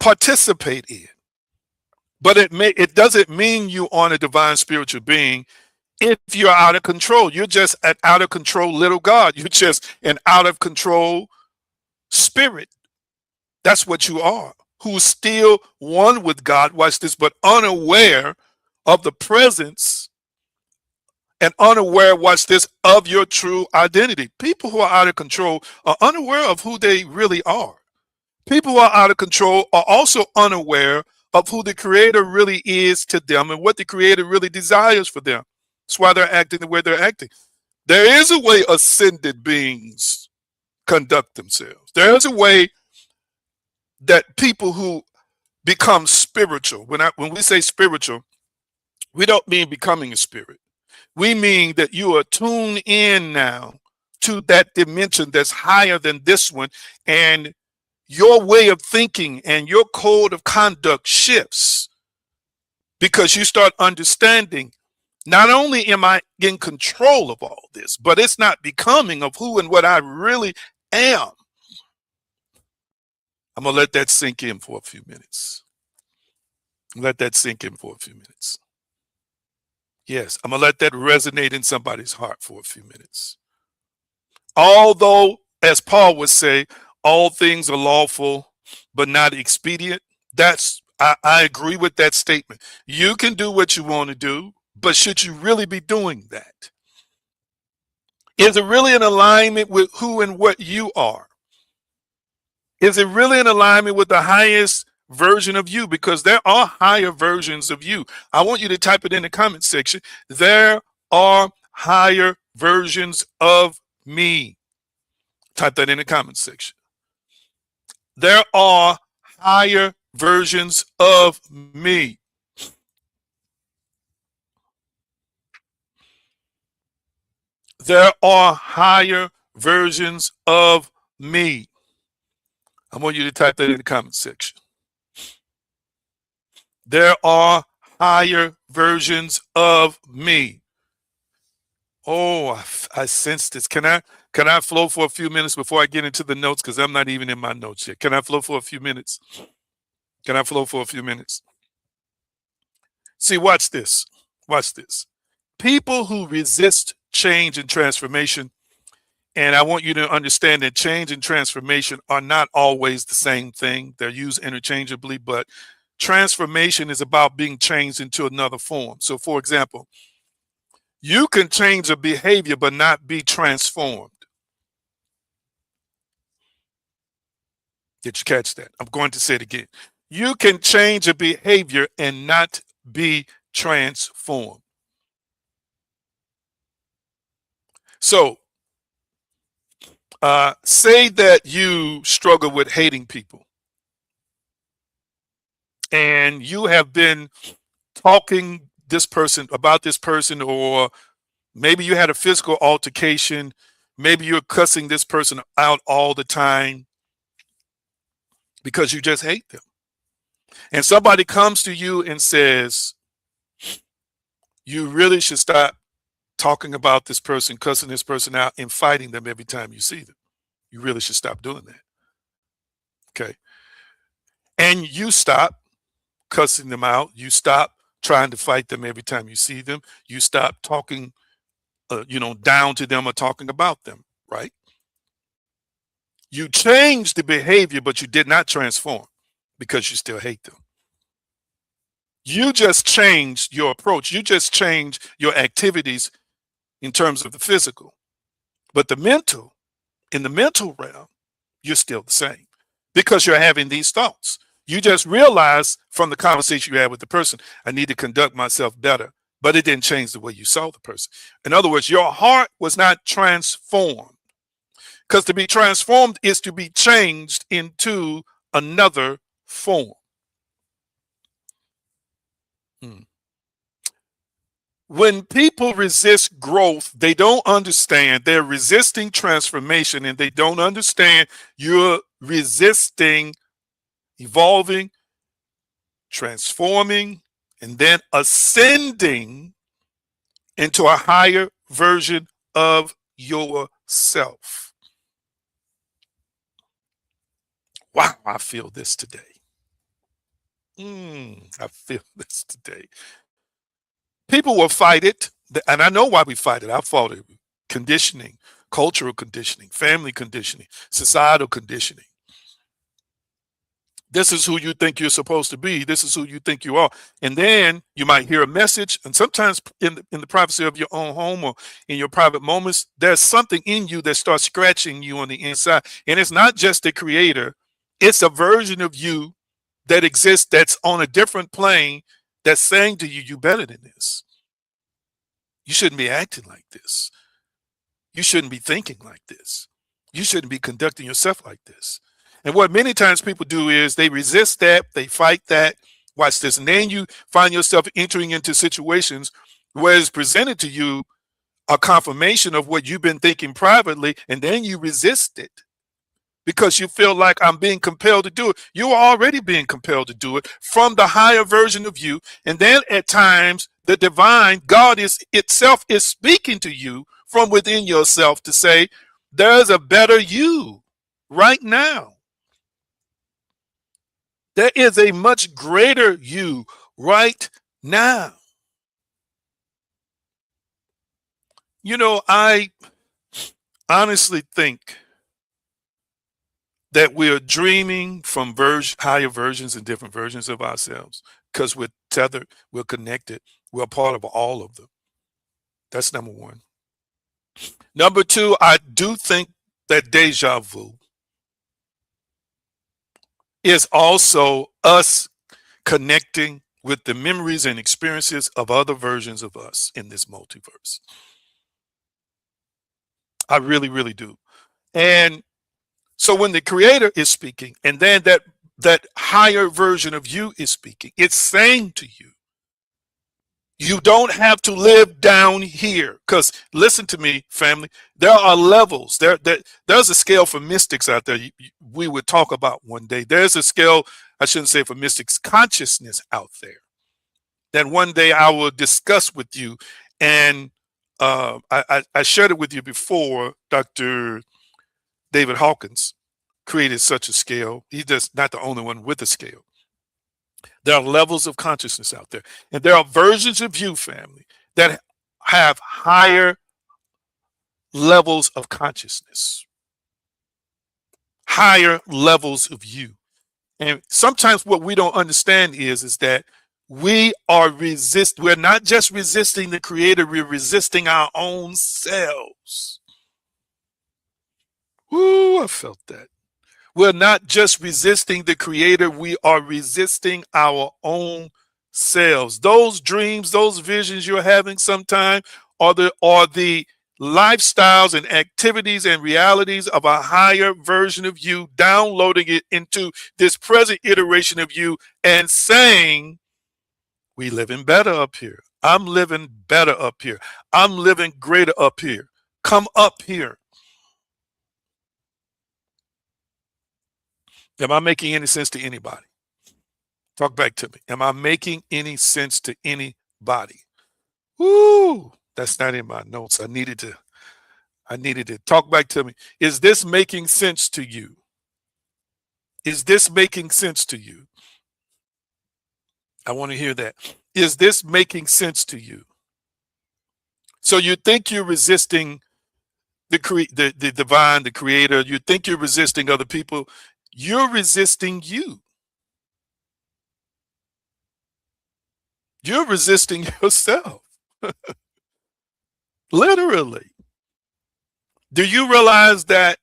participate in. But it doesn't mean you aren't a divine spiritual being If you're out of control, you're just an out of control little God. You're just an out of control spirit. That's what you are, who's still one with God, watch this, but unaware of the presence and unaware, watch this, of your true identity. People who are out of control are unaware of who they really are. People who are out of control are also unaware of who the Creator really is to them and what the Creator really desires for them. That's why they're acting the way they're acting. There is a way ascended beings conduct themselves. There is a way that people who become spiritual, when we say spiritual, we don't mean becoming a spirit. We mean that you are tuned in now to that dimension that's higher than this one, and your way of thinking and your code of conduct shifts because you start understanding, not only am I in control of all this, but it's not becoming of who and what I really am. I'm going to let that sink in for a few minutes. Let that sink in for a few minutes. Yes, I'm going to let that resonate in somebody's heart for a few minutes. Although, as Paul would say, all things are lawful, but not expedient. I agree with that statement. You can do what you want to do, but should you really be doing that? Is it really in alignment with who and what you are? Is it really in alignment with the highest version of you? Because there are higher versions of you. I want you to type it in the comment section. There are higher versions of me. Type that in the comment section. There are higher versions of me. There are higher versions of me. I want you to type that in the comment section. There are higher versions of me. Oh, I sense this. Can I flow for a few minutes before I get into the notes? Because I'm not even in my notes yet. Can I flow for a few minutes? Can I flow for a few minutes? See, watch this. Watch this. People who resist change and transformation, and I want you to understand that change and transformation are not always the same thing. They're used interchangeably, but transformation is about being changed into another form. So, for example, you can change a behavior but not be transformed. Did you catch that? I'm going to say it again. You can change a behavior and not be transformed. So, say that you struggle with hating people and you have been talking this person about this person, or maybe you had a physical altercation. Maybe you're cussing this person out all the time because you just hate them. And somebody comes to you and says, you really should stop talking about this person, cussing this person out, and fighting them every time you see them. You really should stop doing that. Okay. And you stop cussing them out. You stop trying to fight them every time you see them. You stop talking, down to them or talking about them, right? You changed the behavior, but you did not transform because you still hate them. You just changed your approach. You just changed your activities in terms of the physical. But in the mental realm, you're still the same because you're having these thoughts. You just realize from the conversation you had with the person, I need to conduct myself better, but it didn't change the way you saw the person. In other words, your heart was not transformed, because to be transformed is to be changed into another form. When people resist growth, they don't understand. They're resisting transformation, and they don't understand you're resisting evolving, transforming, and then ascending into a higher version of yourself. Wow, I feel this today. I feel this today. People will fight it, And I know why we fight it. I fought it. Conditioning, cultural conditioning, family conditioning, societal conditioning. This is who you think you're supposed to be. This is who you think you are. And then you might hear a message. And sometimes in the privacy of your own home or in your private moments, there's something in you that starts scratching you on the inside. And it's not just the creator, it's a version of you that exists that's on a different plane that's saying to you, you better than this. You shouldn't be acting like this. You shouldn't be thinking like this. You shouldn't be conducting yourself like this. And what many times people do is they resist that, they fight that. Watch this. And then you find yourself entering into situations where it's presented to you a confirmation of what you've been thinking privately, and then you resist it because you feel like I'm being compelled to do it. You are already being compelled to do it from the higher version of you. And then at times, the divine God is itself is speaking to you from within yourself to say, there's a better you right now. There is a much greater you right now. You know, I honestly think that we're dreaming from higher versions and different versions of ourselves because we're tethered, we're connected, we're a part of all of them. That's number one. Number two, I do think that deja vu is also us connecting with the memories and experiences of other versions of us in this multiverse. I really, really do. And so when the creator is speaking, and then that higher version of you is speaking, it's saying to you, you don't have to live down here. Because listen to me, family, there are levels. There's a scale for mystics out there we would talk about one day. There's a scale, I shouldn't say for mystics, consciousness out there that one day I will discuss with you. And I shared it with you before. Dr. David Hawkins created such a scale. He's just not the only one with a scale. There are levels of consciousness out there. And there are versions of you, family, that have higher levels of consciousness, higher levels of you. And sometimes what we don't understand is that we're not just resisting the creator, we're resisting our own selves. Ooh, I felt that. We're not just resisting the creator, we are resisting our own selves. Those dreams, those visions you're having sometime are the lifestyles and activities and realities of a higher version of you, downloading it into this present iteration of you and saying, we living better up here. I'm living better up here. I'm living greater up here. Come up here. Am I making any sense to anybody? Talk back to me. Am I making any sense to anybody? Woo! That's not in my notes. I needed to talk back to me. Is this making sense to you? Is this making sense to you? I want to hear that. Is this making sense to you? So you think you're resisting the divine, the creator. You think you're resisting other people. You're resisting you. You're resisting yourself. Literally. Do you realize that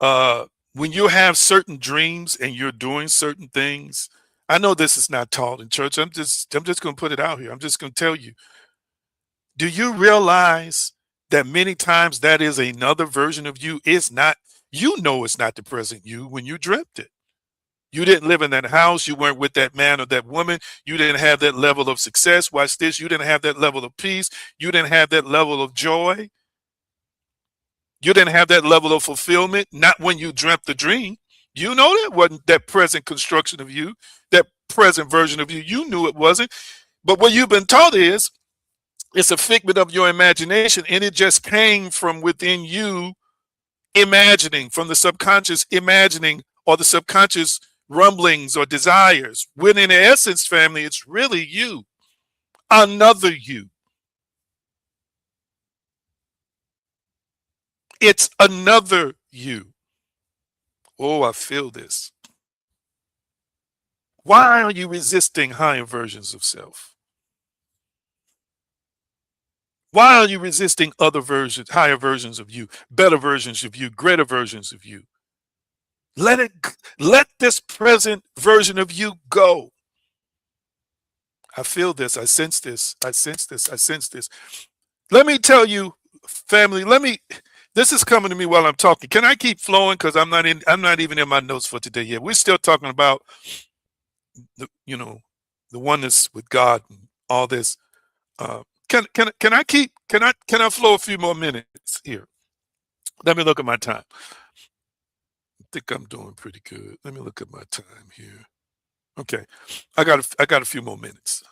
when you have certain dreams and you're doing certain things, I know this is not taught in church. I'm just going to put it out here. I'm just going to tell you. Do you realize that many times that is another version of you? It's not, it's not the present you when you dreamt it. You didn't live in that house. You weren't with that man or that woman. You didn't have that level of success. Watch this. You didn't have that level of peace. You didn't have that level of joy. You didn't have that level of fulfillment. Not when you dreamt the dream. You know that wasn't that present construction of you, that present version of you. You knew it wasn't. But what you've been taught is it's a figment of your imagination, and it just came from within you imagining, from the subconscious imagining, or the subconscious rumblings or desires. When in essence, family, it's really you, another you. It's another you. Oh, I feel this. Why are you resisting higher versions of self? Why are you resisting other versions, higher versions of you, better versions of you, greater versions of you? Let it, let this present version of you go. I feel this. I sense this. I sense this. I sense this. Let me tell you, family, this is coming to me while I'm talking. Can I keep flowing? Because I'm not even in my notes for today yet. We're still talking about the oneness with God and all this. Can I flow a few more minutes here? Let me look at my time. I think I'm doing pretty good. Let me look at my time here. Okay. I got a few more minutes.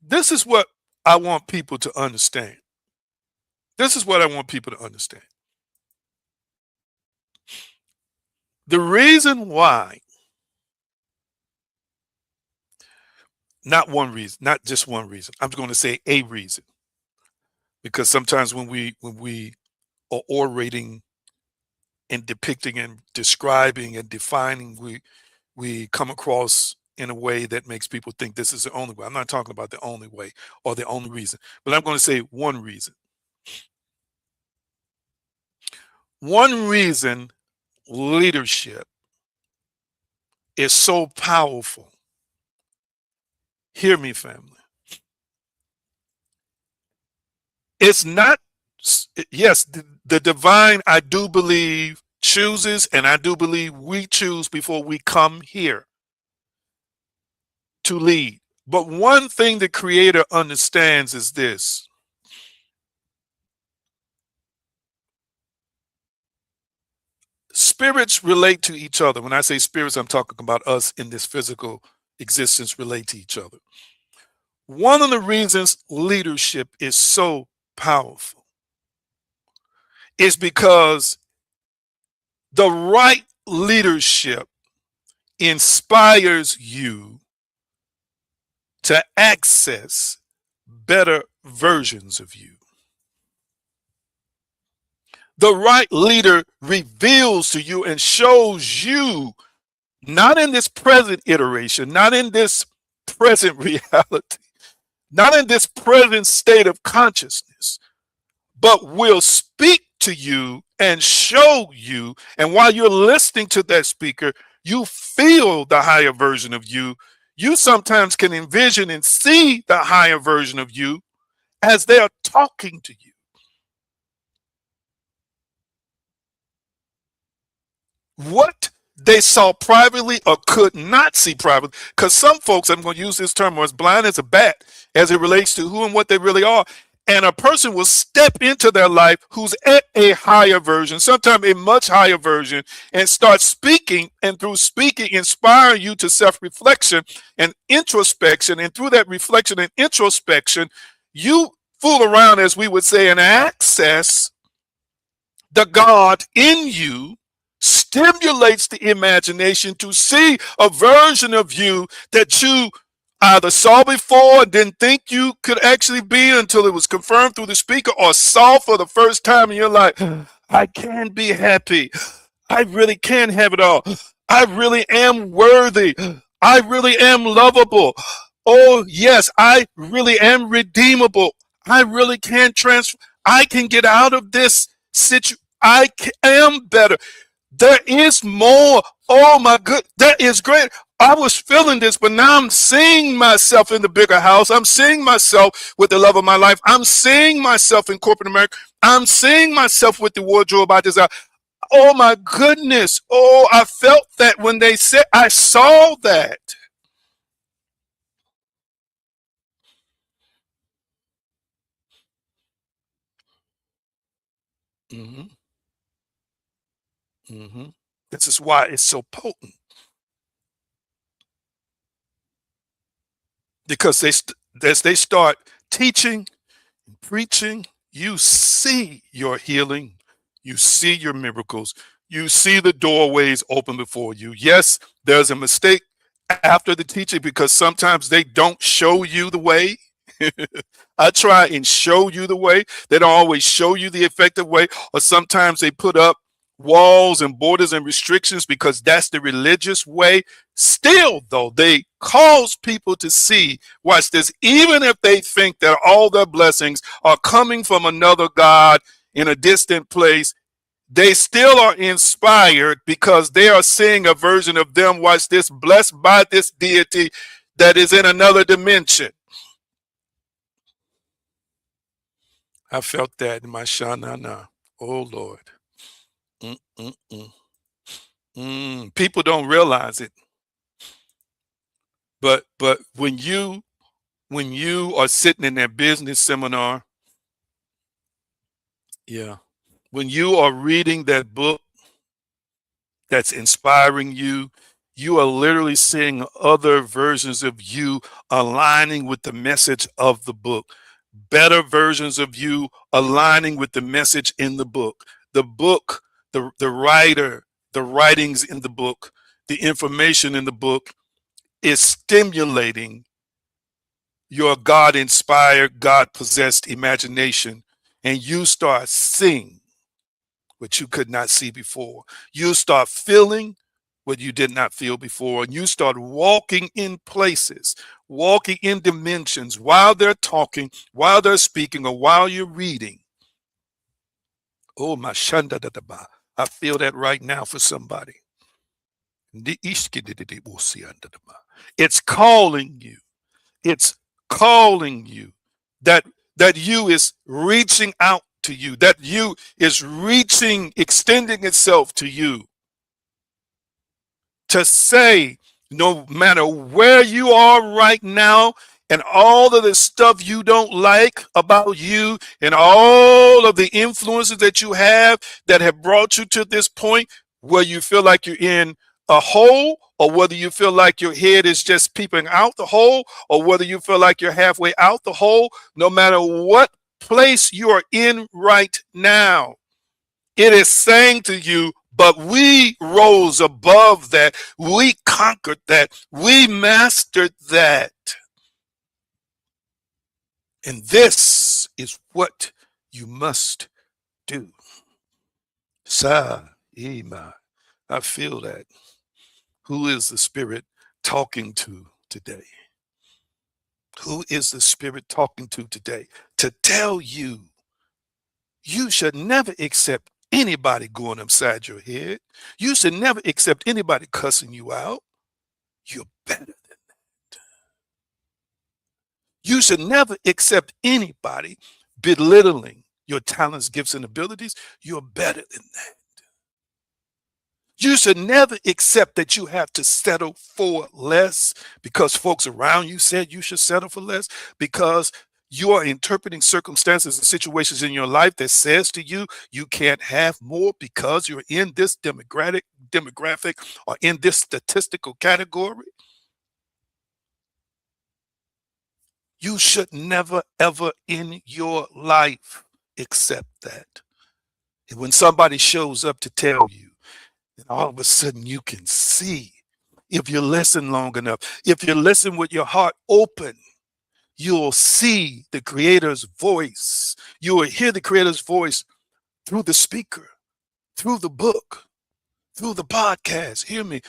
This is what I want people to understand. This is what I want people to understand. The reason why, not one reason, not just one reason. I'm going to say a reason. Because sometimes when we are orating and depicting and describing and defining, we come across in a way that makes people think this is the only way. I'm not talking about the only way or the only reason, but I'm going to say one reason. One reason leadership is so powerful. Hear me, family. It's not, yes, the divine, I do believe, chooses, and I do believe we choose before we come here to lead. But one thing the Creator understands is this: spirits relate to each other. When I say spirits, I'm talking about us in this physical existence relate to each other. One of the reasons leadership is so powerful is because the right leadership inspires you to access better versions of you. The right leader reveals to you and shows you, not in this present iteration, not in this present reality, not in this present state of consciousness, but will speak to you and show you. And while you're listening to that speaker, you feel the higher version of you. You sometimes can envision and see the higher version of you as they're talking to you. What they saw privately or could not see privately, because some folks, I'm going to use this term, are as blind as a bat as it relates to who and what they really are. And a person will step into their life who's at a higher version, sometimes a much higher version, and start speaking, and through speaking inspire you to self-reflection and introspection. And through that reflection and introspection, you fool around, as we would say, and access the God in you, stimulates the imagination to see a version of you that you either saw before and didn't think you could actually be until it was confirmed through the speaker, or saw for the first time and you're like, I can be happy. I really can have it all. I really am worthy. I really am lovable. Oh, yes, I really am redeemable. I really can transfer. I can get out of this situation. Am better. There is more. Oh my good, that is great. I was feeling this, but now I'm seeing myself in the bigger house. I'm seeing myself with the love of my life. I'm seeing myself in corporate America. I'm seeing myself with the wardrobe I desire. Oh my goodness. Oh, I felt that when they said, I saw that. Mm-hmm. Mm-hmm. This is why it's so potent, because as they start teaching, preaching, you see your healing, you see your miracles, you see the doorways open before you. Yes, there's a mistake after the teaching, because sometimes they don't show you the way. I try and show you the way. They don't always show you the effective way, or sometimes they put up walls and borders and restrictions because that's the religious way. Still, though, they cause people to see, watch this, even if they think that all their blessings are coming from another God in a distant place, they still are inspired because they are seeing a version of them, watch this, blessed by this deity that is in another dimension. I felt that in my shanana. Oh Lord. Mm, mm, mm. People don't realize it, but when you are sitting in that business seminar, yeah, when you are reading that book that's inspiring you, you are literally seeing other versions of you aligning with the message of the book, better versions of you aligning with the message in the book. The book, the writer, the writings in the book, the information in the book is stimulating your God inspired, God possessed imagination, and you start seeing what you could not see before. You start feeling what you did not feel before, and you start walking in places, walking in dimensions while they're talking, while they're speaking, or while you're reading. Oh, my shanda da da ba. I feel that right now for somebody. It's calling you. It's calling you. That that you is reaching out to you. That you is reaching, extending itself to you to say, no matter where you are right now, and all of the stuff you don't like about you, and all of the influences that you have that have brought you to this point where you feel like you're in a hole, or whether you feel like your head is just peeping out the hole, or whether you feel like you're halfway out the hole, no matter what place you are in right now, it is saying to you, but we rose above that. We conquered that. We mastered that. And this is what you must do. Sa, Ima. I feel that. Who is the Spirit talking to today? Who is the Spirit talking to today? To tell you, you should never accept anybody going upside your head. You should never accept anybody cussing you out. You're better. You should never accept anybody belittling your talents, gifts, and abilities. You're better than that. You should never accept that you have to settle for less because folks around you said you should settle for less, because you are interpreting circumstances and situations in your life that says to you you can't have more because you're in this demographic or in this statistical category. You should never, ever in your life accept that. And when somebody shows up to tell you, and all of a sudden you can see, if you listen long enough, if you listen with your heart open, you'll see the Creator's voice. You will hear the Creator's voice through the speaker, through the book, through the podcast. Hear me,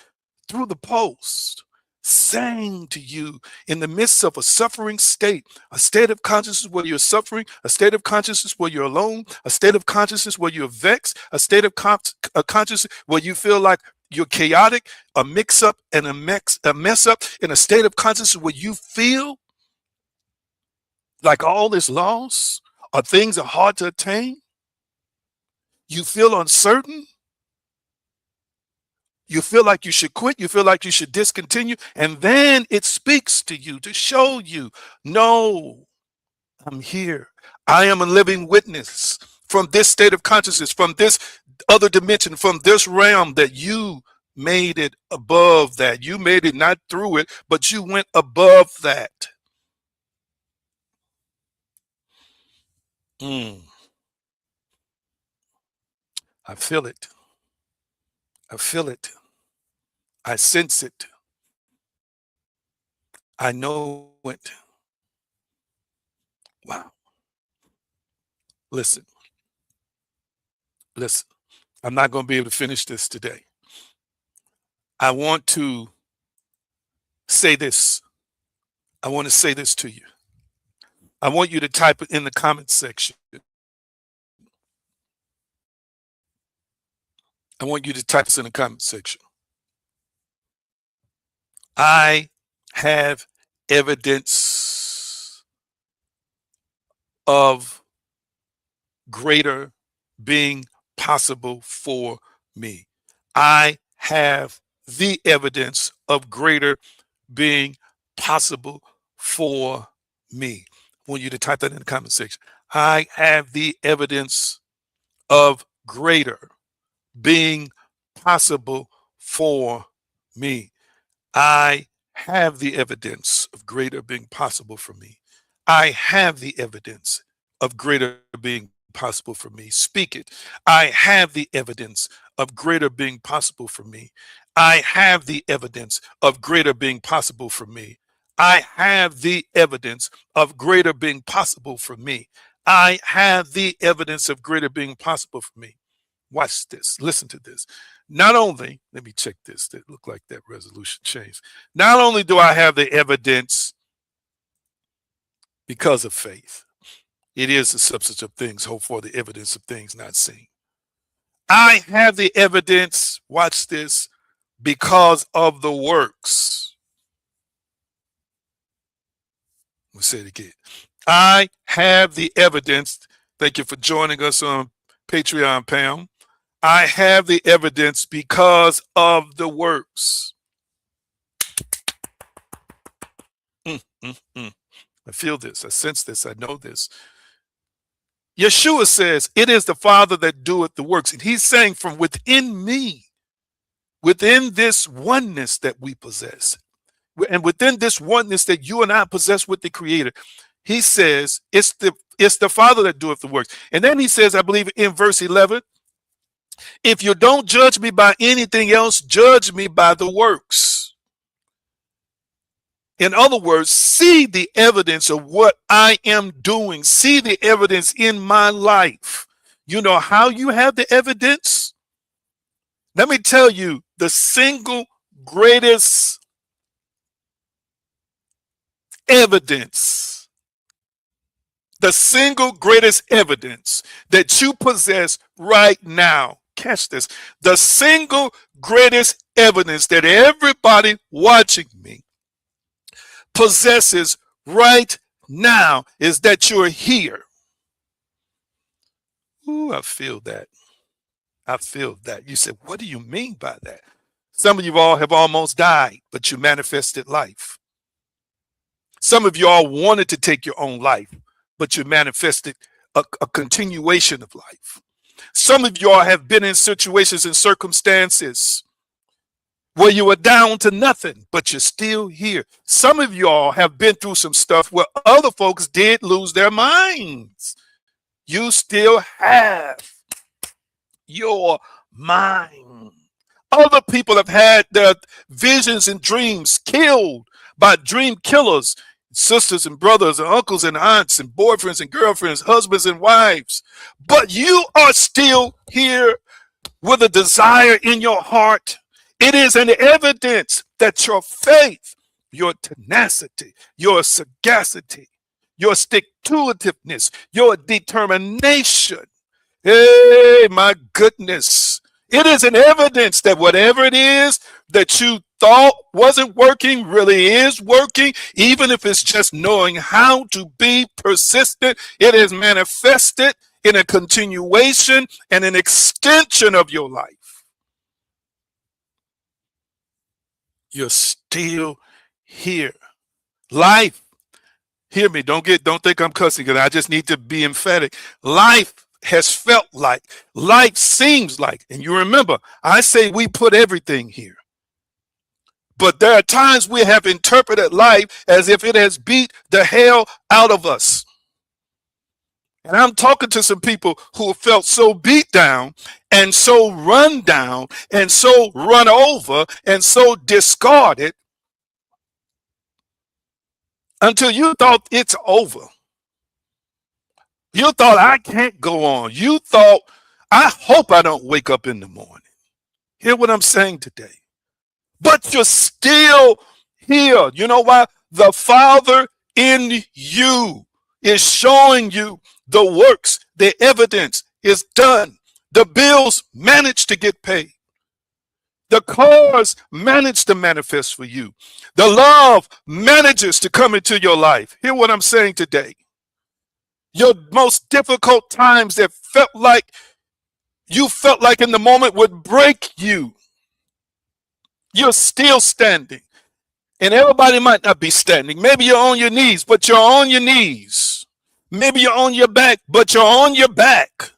through the post, saying to you in the midst of a suffering state, a state of consciousness where you're suffering, a state of consciousness where you're alone, a state of consciousness where you're vexed, a state of consciousness where you feel like you're chaotic, a mix up and a mess up, in a state of consciousness where you feel like all is lost, or things are hard to attain, you feel uncertain, you feel like you should quit, you feel like you should discontinue, and then it speaks to you to show you, no, I'm here. I am a living witness from this state of consciousness, from this other dimension, from this realm, that you made it above that. You made it not through it, but you went above that. Mm, I feel it. I feel it. I sense it. I know it. Wow. Listen, listen. I'm not going to be able to finish this today. I want to say this. I want to say this to you. I want you to type it in the comment section. I want you to type this in the comment section. I have evidence of greater being possible for me. I have the evidence of greater being possible for me. I want you to type that in the comment section. I have the evidence of greater being possible for me. I have the evidence of greater being possible for me. I have the evidence of greater being possible for me. Speak it. I have the evidence of greater being possible for me. I have the evidence of greater being possible for me. I have the evidence of greater being possible for me. I have the evidence of greater being possible for me. Watch this. Listen to this. Not only, let me check this. That looked like that resolution changed. Not only do I have the evidence because of faith, it is the substance of things hoped for, the evidence of things not seen. I have the evidence, watch this, because of the works. We'll say it again. I have the evidence. Thank you for joining us on Patreon, Pam. I have the evidence because of the works. I feel this. I sense this. I know this. Yeshua says, it is the Father that doeth the works. And he's saying from within me, within this oneness that we possess, and within this oneness that you and I possess with the Creator, he says, it's the Father that doeth the works. And then he says, I believe in verse 11, if you don't judge me by anything else, judge me by the works. In other words, see the evidence of what I am doing. See the evidence in my life. You know how you have the evidence? Let me tell you, the single greatest evidence, the single greatest evidence that you possess right now. Catch this. The single greatest evidence that everybody watching me possesses right now is that you're here. Ooh, I feel that. I feel that. You said, what do you mean by that? Some of you all have almost died, but you manifested life. Some of you all wanted to take your own life, but you manifested a continuation of life. Some of you all have been in situations and circumstances where you were down to nothing, but you're still here. Some of y'all have been through some stuff where other folks did lose their minds. You still have your mind. Other people have had their visions and dreams killed by dream killers, sisters and brothers and uncles and aunts and boyfriends and girlfriends, husbands and wives. But you are still here with a desire in your heart. It is an evidence that your faith, your tenacity, your sagacity, your stick-to-itiveness, your determination, hey, my goodness, it is an evidence that whatever it is that you thought wasn't working really is working, even if it's just knowing how to be persistent. It is manifested in a continuation and an extension of your life. You're still here. Life, hear me, don't think I'm cussing, because I just need to be emphatic. Life has felt like, life seems like, and you remember, I say we put everything here. But there are times we have interpreted life as if it has beat the hell out of us. And I'm talking to some people who felt so beat down and so run down and so run over and so discarded until you thought it's over. You thought I can't go on. You thought I hope I don't wake up in the morning. Hear what I'm saying today. But you're still here. You know why? The Father in you is showing you the works, the evidence is done. The bills managed to get paid. The cars manage to manifest for you. The love manages to come into your life. Hear what I'm saying today. Your most difficult times that you felt like in the moment would break you. You're still standing. And everybody might not be standing. Maybe you're on your knees, but you're on your knees. Maybe you're on your back, but you're on your back.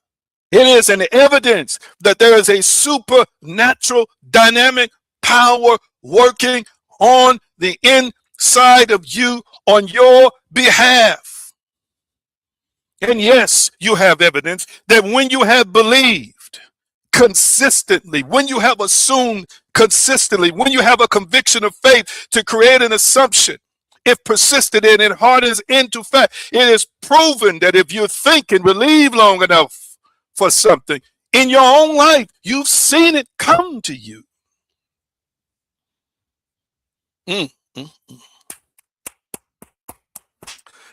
It is an evidence that there is a supernatural dynamic power working on the inside of you on your behalf. And yes, you have evidence that when you have believed consistently, when you have assumed consistently, when you have a conviction of faith to create an assumption, if persisted in and hardens into fact, it is proven that if you think and believe long enough for something in your own life, you've seen it come to you. Mm, mm, mm.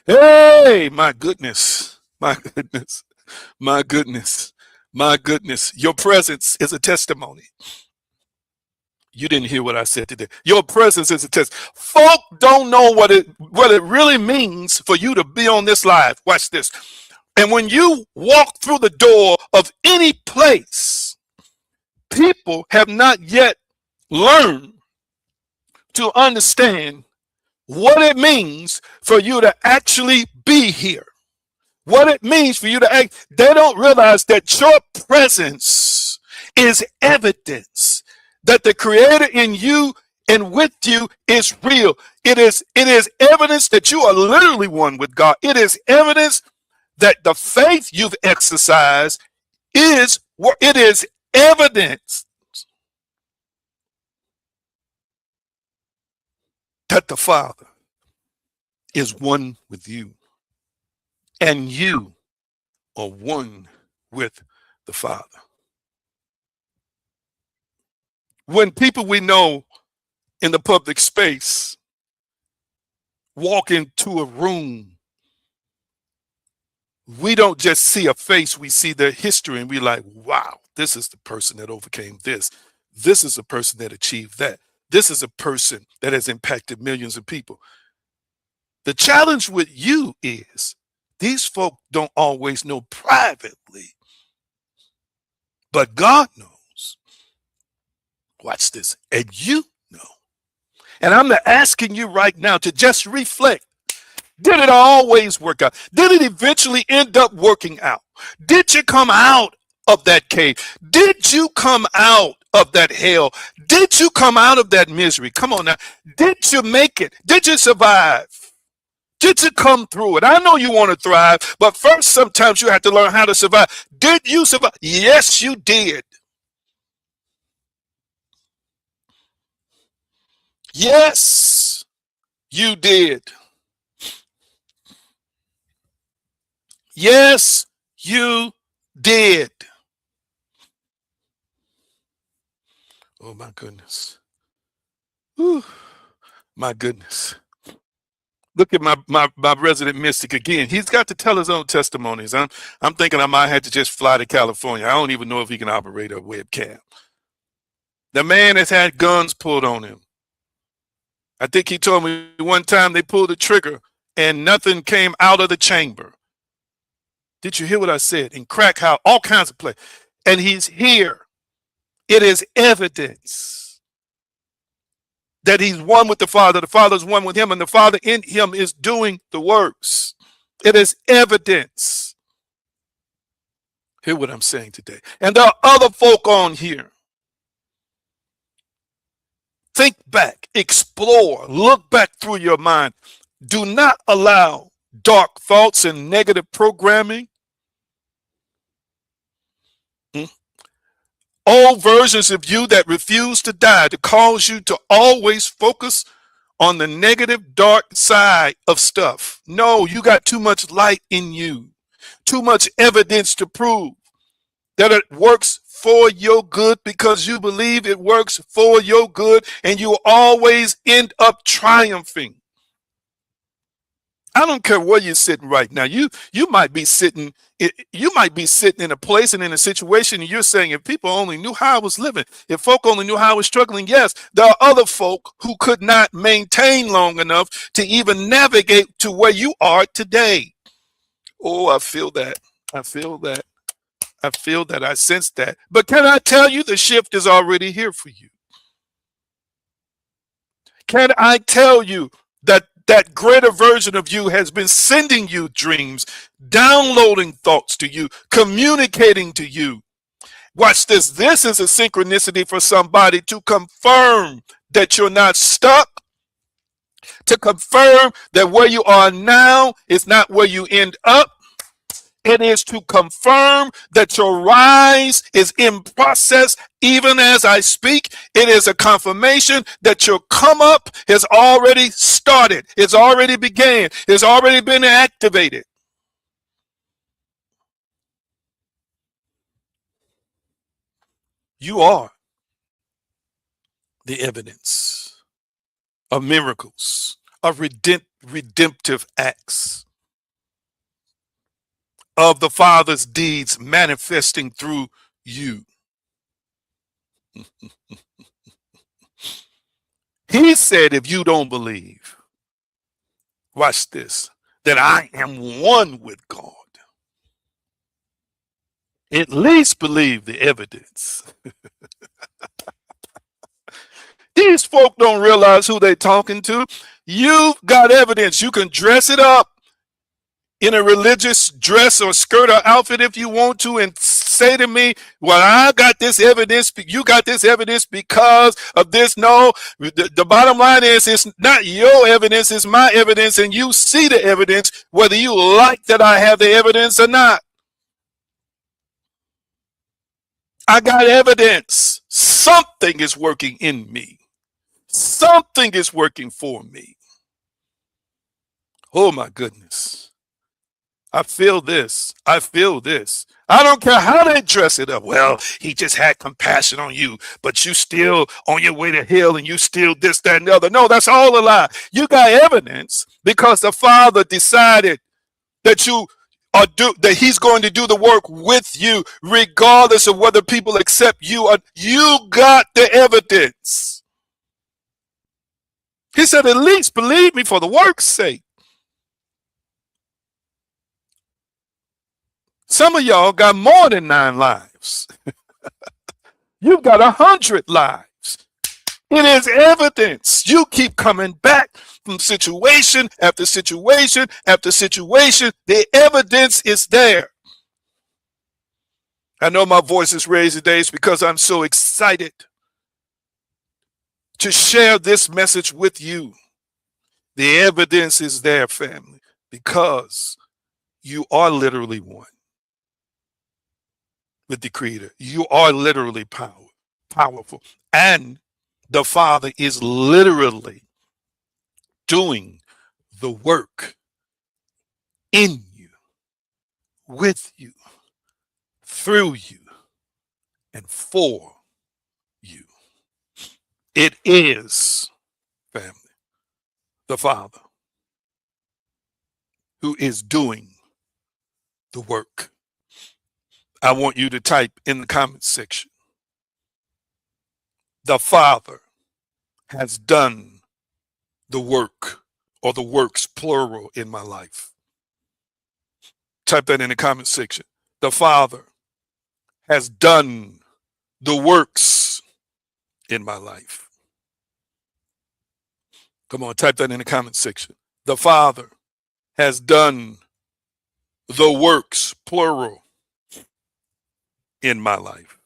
Hey, my goodness, my goodness, my goodness, my goodness. Your presence is a testimony. You didn't hear what I said today. Your presence is a test. Folk don't know what it really means for you to be on this live. Watch this. And when you walk through the door of any place, people have not yet learned to understand what it means for you to actually be here. What it means for you to act. They don't realize that your presence is evidence that the Creator in you and with you is real. It is evidence that you are literally one with God. It is evidence that the faith you've exercised is evidence that the Father is one with you, and you are one with the Father. When people we know in the public space walk into a room, we don't just see a face, we see their history, and we're like, wow, this is the person that overcame this. This is a person that achieved that. This is a person that has impacted millions of people. The challenge with you is these folk don't always know privately, but God knows. Watch this. And you know. And I'm asking you right now to just reflect. Did it always work out? Did it eventually end up working out? Did you come out of that cave? Did you come out of that hell? Did you come out of that misery? Come on now. Did you make it? Did you survive? Did you come through it? I know you want to thrive, but first sometimes you have to learn how to survive. Did you survive? Yes, you did. Yes, you did. Yes, you did. Oh, my goodness. Whew. My goodness. Look at my resident mystic again. He's got to tell his own testimonies. I'm thinking I might have to just fly to California. I don't even know if he can operate a webcam. The man has had guns pulled on him. I think he told me one time they pulled the trigger and nothing came out of the chamber. Did you hear what I said? In crack house, all kinds of places. And he's here. It is evidence that he's one with the Father. The Father is one with him, and the Father in him is doing the works. It is evidence. Hear what I'm saying today. And there are other folk on here. Think back, explore, look back through your mind. Do not allow dark thoughts and negative programming, old versions of you that refuse to die, to cause you to always focus on the negative, dark side of stuff. No, you got too much light in you. too much evidence to prove that it works for your good because you believe it works for your good, and you always end up triumphing. I don't care where you're sitting right now. You might be sitting in a place and in a situation, and you're saying, if people only knew how I was living, if folk only knew how I was struggling. Yes, there are other folk who could not maintain long enough to even navigate to where you are today. Oh, I feel that. I feel that. I feel that. I sense that. But can I tell you, the shift is already here for you? Can I tell you that that greater version of you has been sending you dreams, downloading thoughts to you, communicating to you? Watch this. This is a synchronicity for somebody to confirm that you're not stuck, to confirm that where you are now is not where you end up. It is to confirm that your rise is in process even as I speak. It is a confirmation that your come up has already started. It's already began. It's already been activated. You are the evidence of miracles, of redemptive acts, of the Father's deeds manifesting through you. He said, if you don't believe, watch this, that I am one with God, at least believe the evidence. These folk don't realize who they're talking to. You've got evidence. You can dress it up in a religious dress or skirt or outfit if you want to, and say to me, well, I got this evidence, you got this evidence because of this. No, the bottom line is, it's not your evidence, it's my evidence, and you see the evidence whether you like that I have the evidence or not. I got evidence. Something is working in me. Something is working for me. Oh my goodness. I feel this. I feel this. I don't care how they dress it up. Well, he just had compassion on you, but you still on your way to hell, and you still this, that, and the other. No, that's all a lie. You got evidence because the Father decided that that he's going to do the work with you, regardless of whether people accept you or you got the evidence. He said, at least believe me for the work's sake. Some of y'all got more than 9 lives. You've got 100 lives. It is evidence. You keep coming back from situation after situation after situation. The evidence is there. I know my voice is raised today because I'm so excited to share this message with you. The evidence is there, family, because you are literally one with the Creator. You are literally powerful. And the Father is literally doing the work in you, with you, through you, and for you. It is, family, the Father who is doing the work. I want you to type in the comments section, the Father has done the work, or the works plural, in my life. Type that in the comment section. The Father has done the works in my life. Come on, type that in the comment section. The Father has done the works, plural, in my life.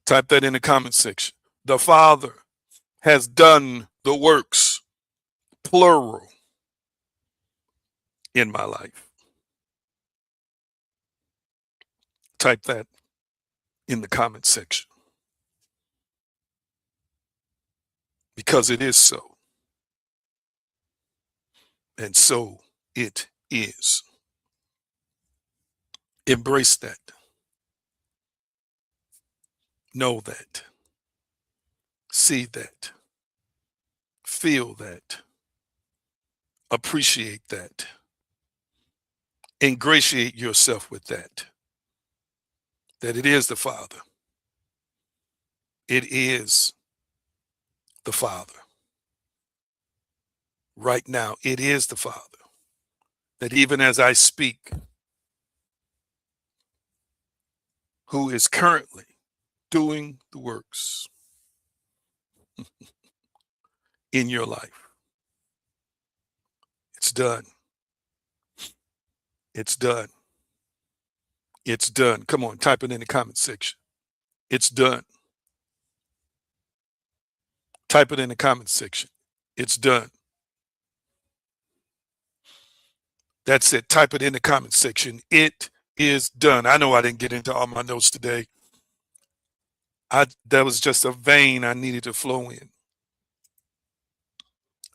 Type that in the comment section. The Father has done the works, plural, in my life. Type that in the comment section. Because it is so. And so it is. Embrace that. Know that. See that. Feel that. Appreciate that. Ingratiate yourself with that. That it is the Father. It is the Father. Right now, it is the Father. That even as I speak, who is currently doing the works in your life. It's done. It's done. It's done. Come on, type it in the comment section. It's done. Type it in the comment section. It's done. That's it. Type it in the comment section. It is done. I know I didn't get into all my notes today. That was just a vein I needed to flow in.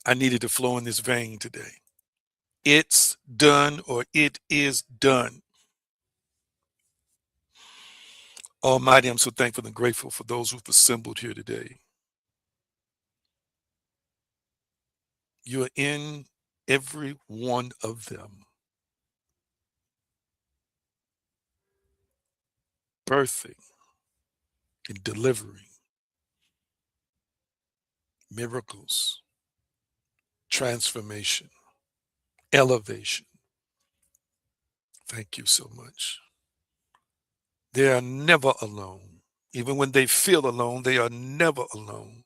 I needed to flow in this vein today. It's done, or it is done. Almighty, I'm so thankful and grateful for those who've assembled here today. You're in every one of them, birthing and delivering miracles, transformation, elevation. Thank you so much. They are never alone. Even when they feel alone, they are never alone.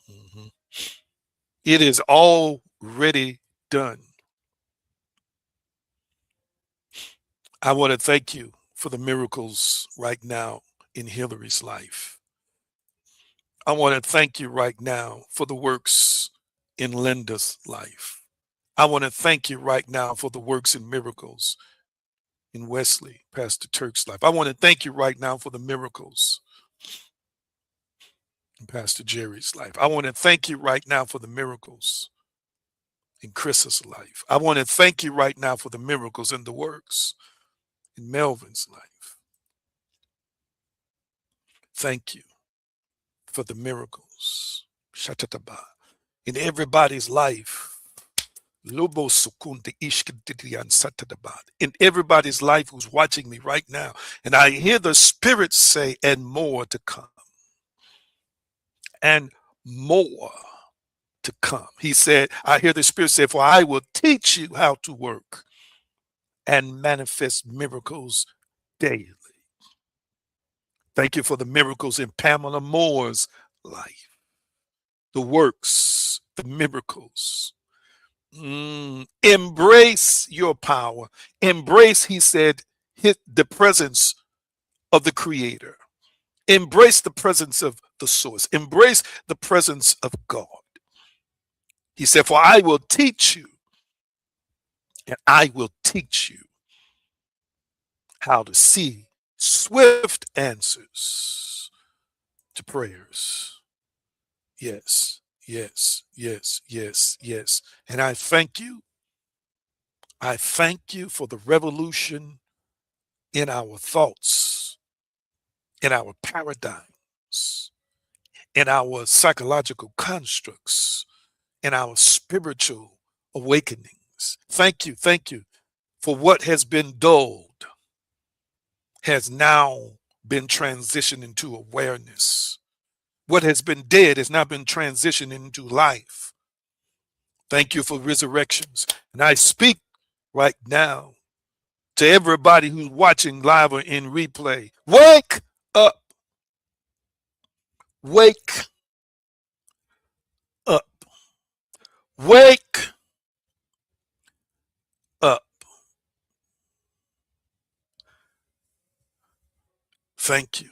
Mhm. It is already done. I want to thank you for the miracles right now in Hillary's life. I want to thank you right now for the works in Linda's life. I want to thank you right now for the works and miracles in Wesley, Pastor Turk's life. I want to thank you right now for the miracles in Pastor Jerry's life. I want to thank you right now for the miracles in Chris's life. I want to thank you right now for the miracles and the works in Melvin's life. Thank you for the miracles. Shatataba. In everybody's life. Lobo sukunte ishkitidian satadaba. In everybody's life who's watching me right now. And I hear the Spirit say, and more to come. And more to come. He said, I hear the Spirit say, for I will teach you how to work and manifest miracles daily. Thank you for the miracles in Pamela Moore's life, the works, the miracles. Embrace your power. Embrace, he said, the presence of the Creator. Embrace the presence of the Source. Embrace the presence of God. He said, for I will teach you, and I will teach you how to see swift answers to prayers. Yes, yes, yes, yes, yes. And I thank you. I thank you for the revolution in our thoughts, in our paradigms, in our psychological constructs, in our spiritual awakenings. Thank you for what has been dulled has now been transitioned into awareness. What has been dead has now been transitioned into life. Thank you for resurrections. And I speak right now to everybody who's watching live or in replay. Wake up. Wake up. Wake up. Thank you.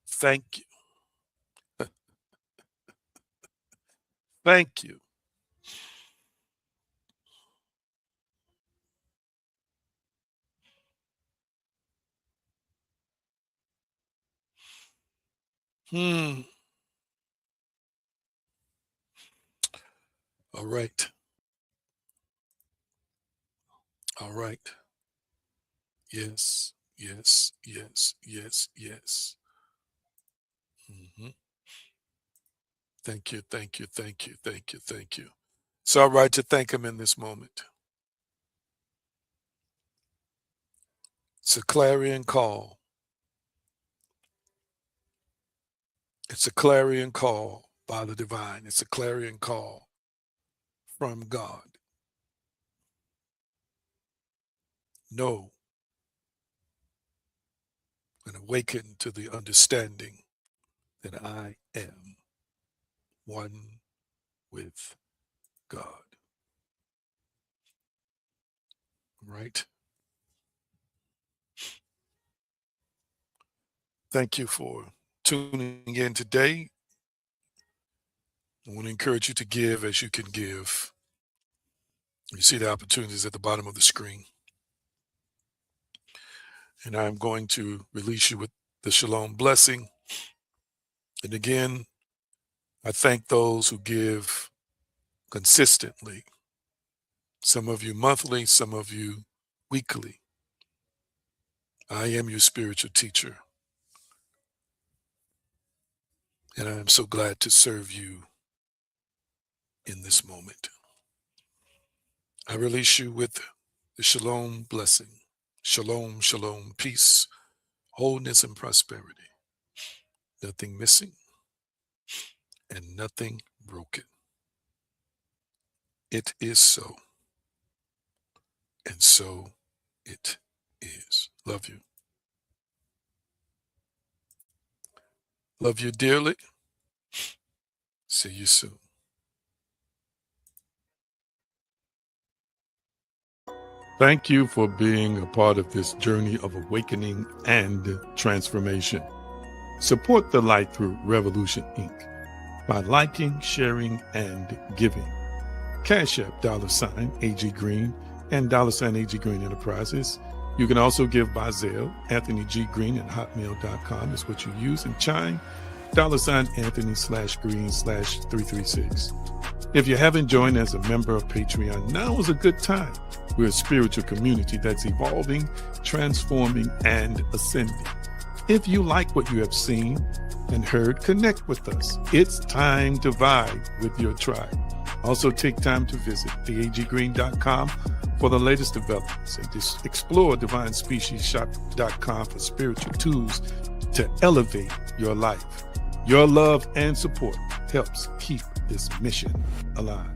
Thank you. Thank you. Hmm. All right. All right. Yes, yes, yes, yes, yes. Hmm. Thank you, thank you, thank you, thank you, thank you. It's all right to thank him in this moment. It's a clarion call. It's a clarion call by the divine. It's a clarion call from God. Know and awaken to the understanding that I am one with God. Right? Thank you for tuning in today. I want to encourage you to give as you can give. You see the opportunities at the bottom of the screen. And I'm going to release you with the shalom blessing. And again, I thank those who give consistently. Some of you monthly, some of you weekly. I am your spiritual teacher, and I am so glad to serve you in this moment. I release you with the shalom blessing. Shalom, shalom, peace, wholeness, and prosperity. Nothing missing and nothing broken. It is so, and so it is. Love you. Love you dearly. See you soon. Thank you for being a part of this journey of awakening and transformation. Support the light through Revolution Inc. by liking, sharing, and giving. Cash App $AG Green and $AG Green Enterprises. You can also give by Zelle. Anthony G. Green at hotmail.com is what you use. And Chime $Anthony/Green/336. If you haven't joined as a member of Patreon, now is a good time. We're a spiritual community that's evolving, transforming, and ascending. If you like what you have seen and heard, connect with us. It's time to vibe with your tribe. Also take time to visit theaggreen.com for the latest developments and just explore divinespeciesshop.com for spiritual tools to elevate your life. Your love and support helps keep this mission alive.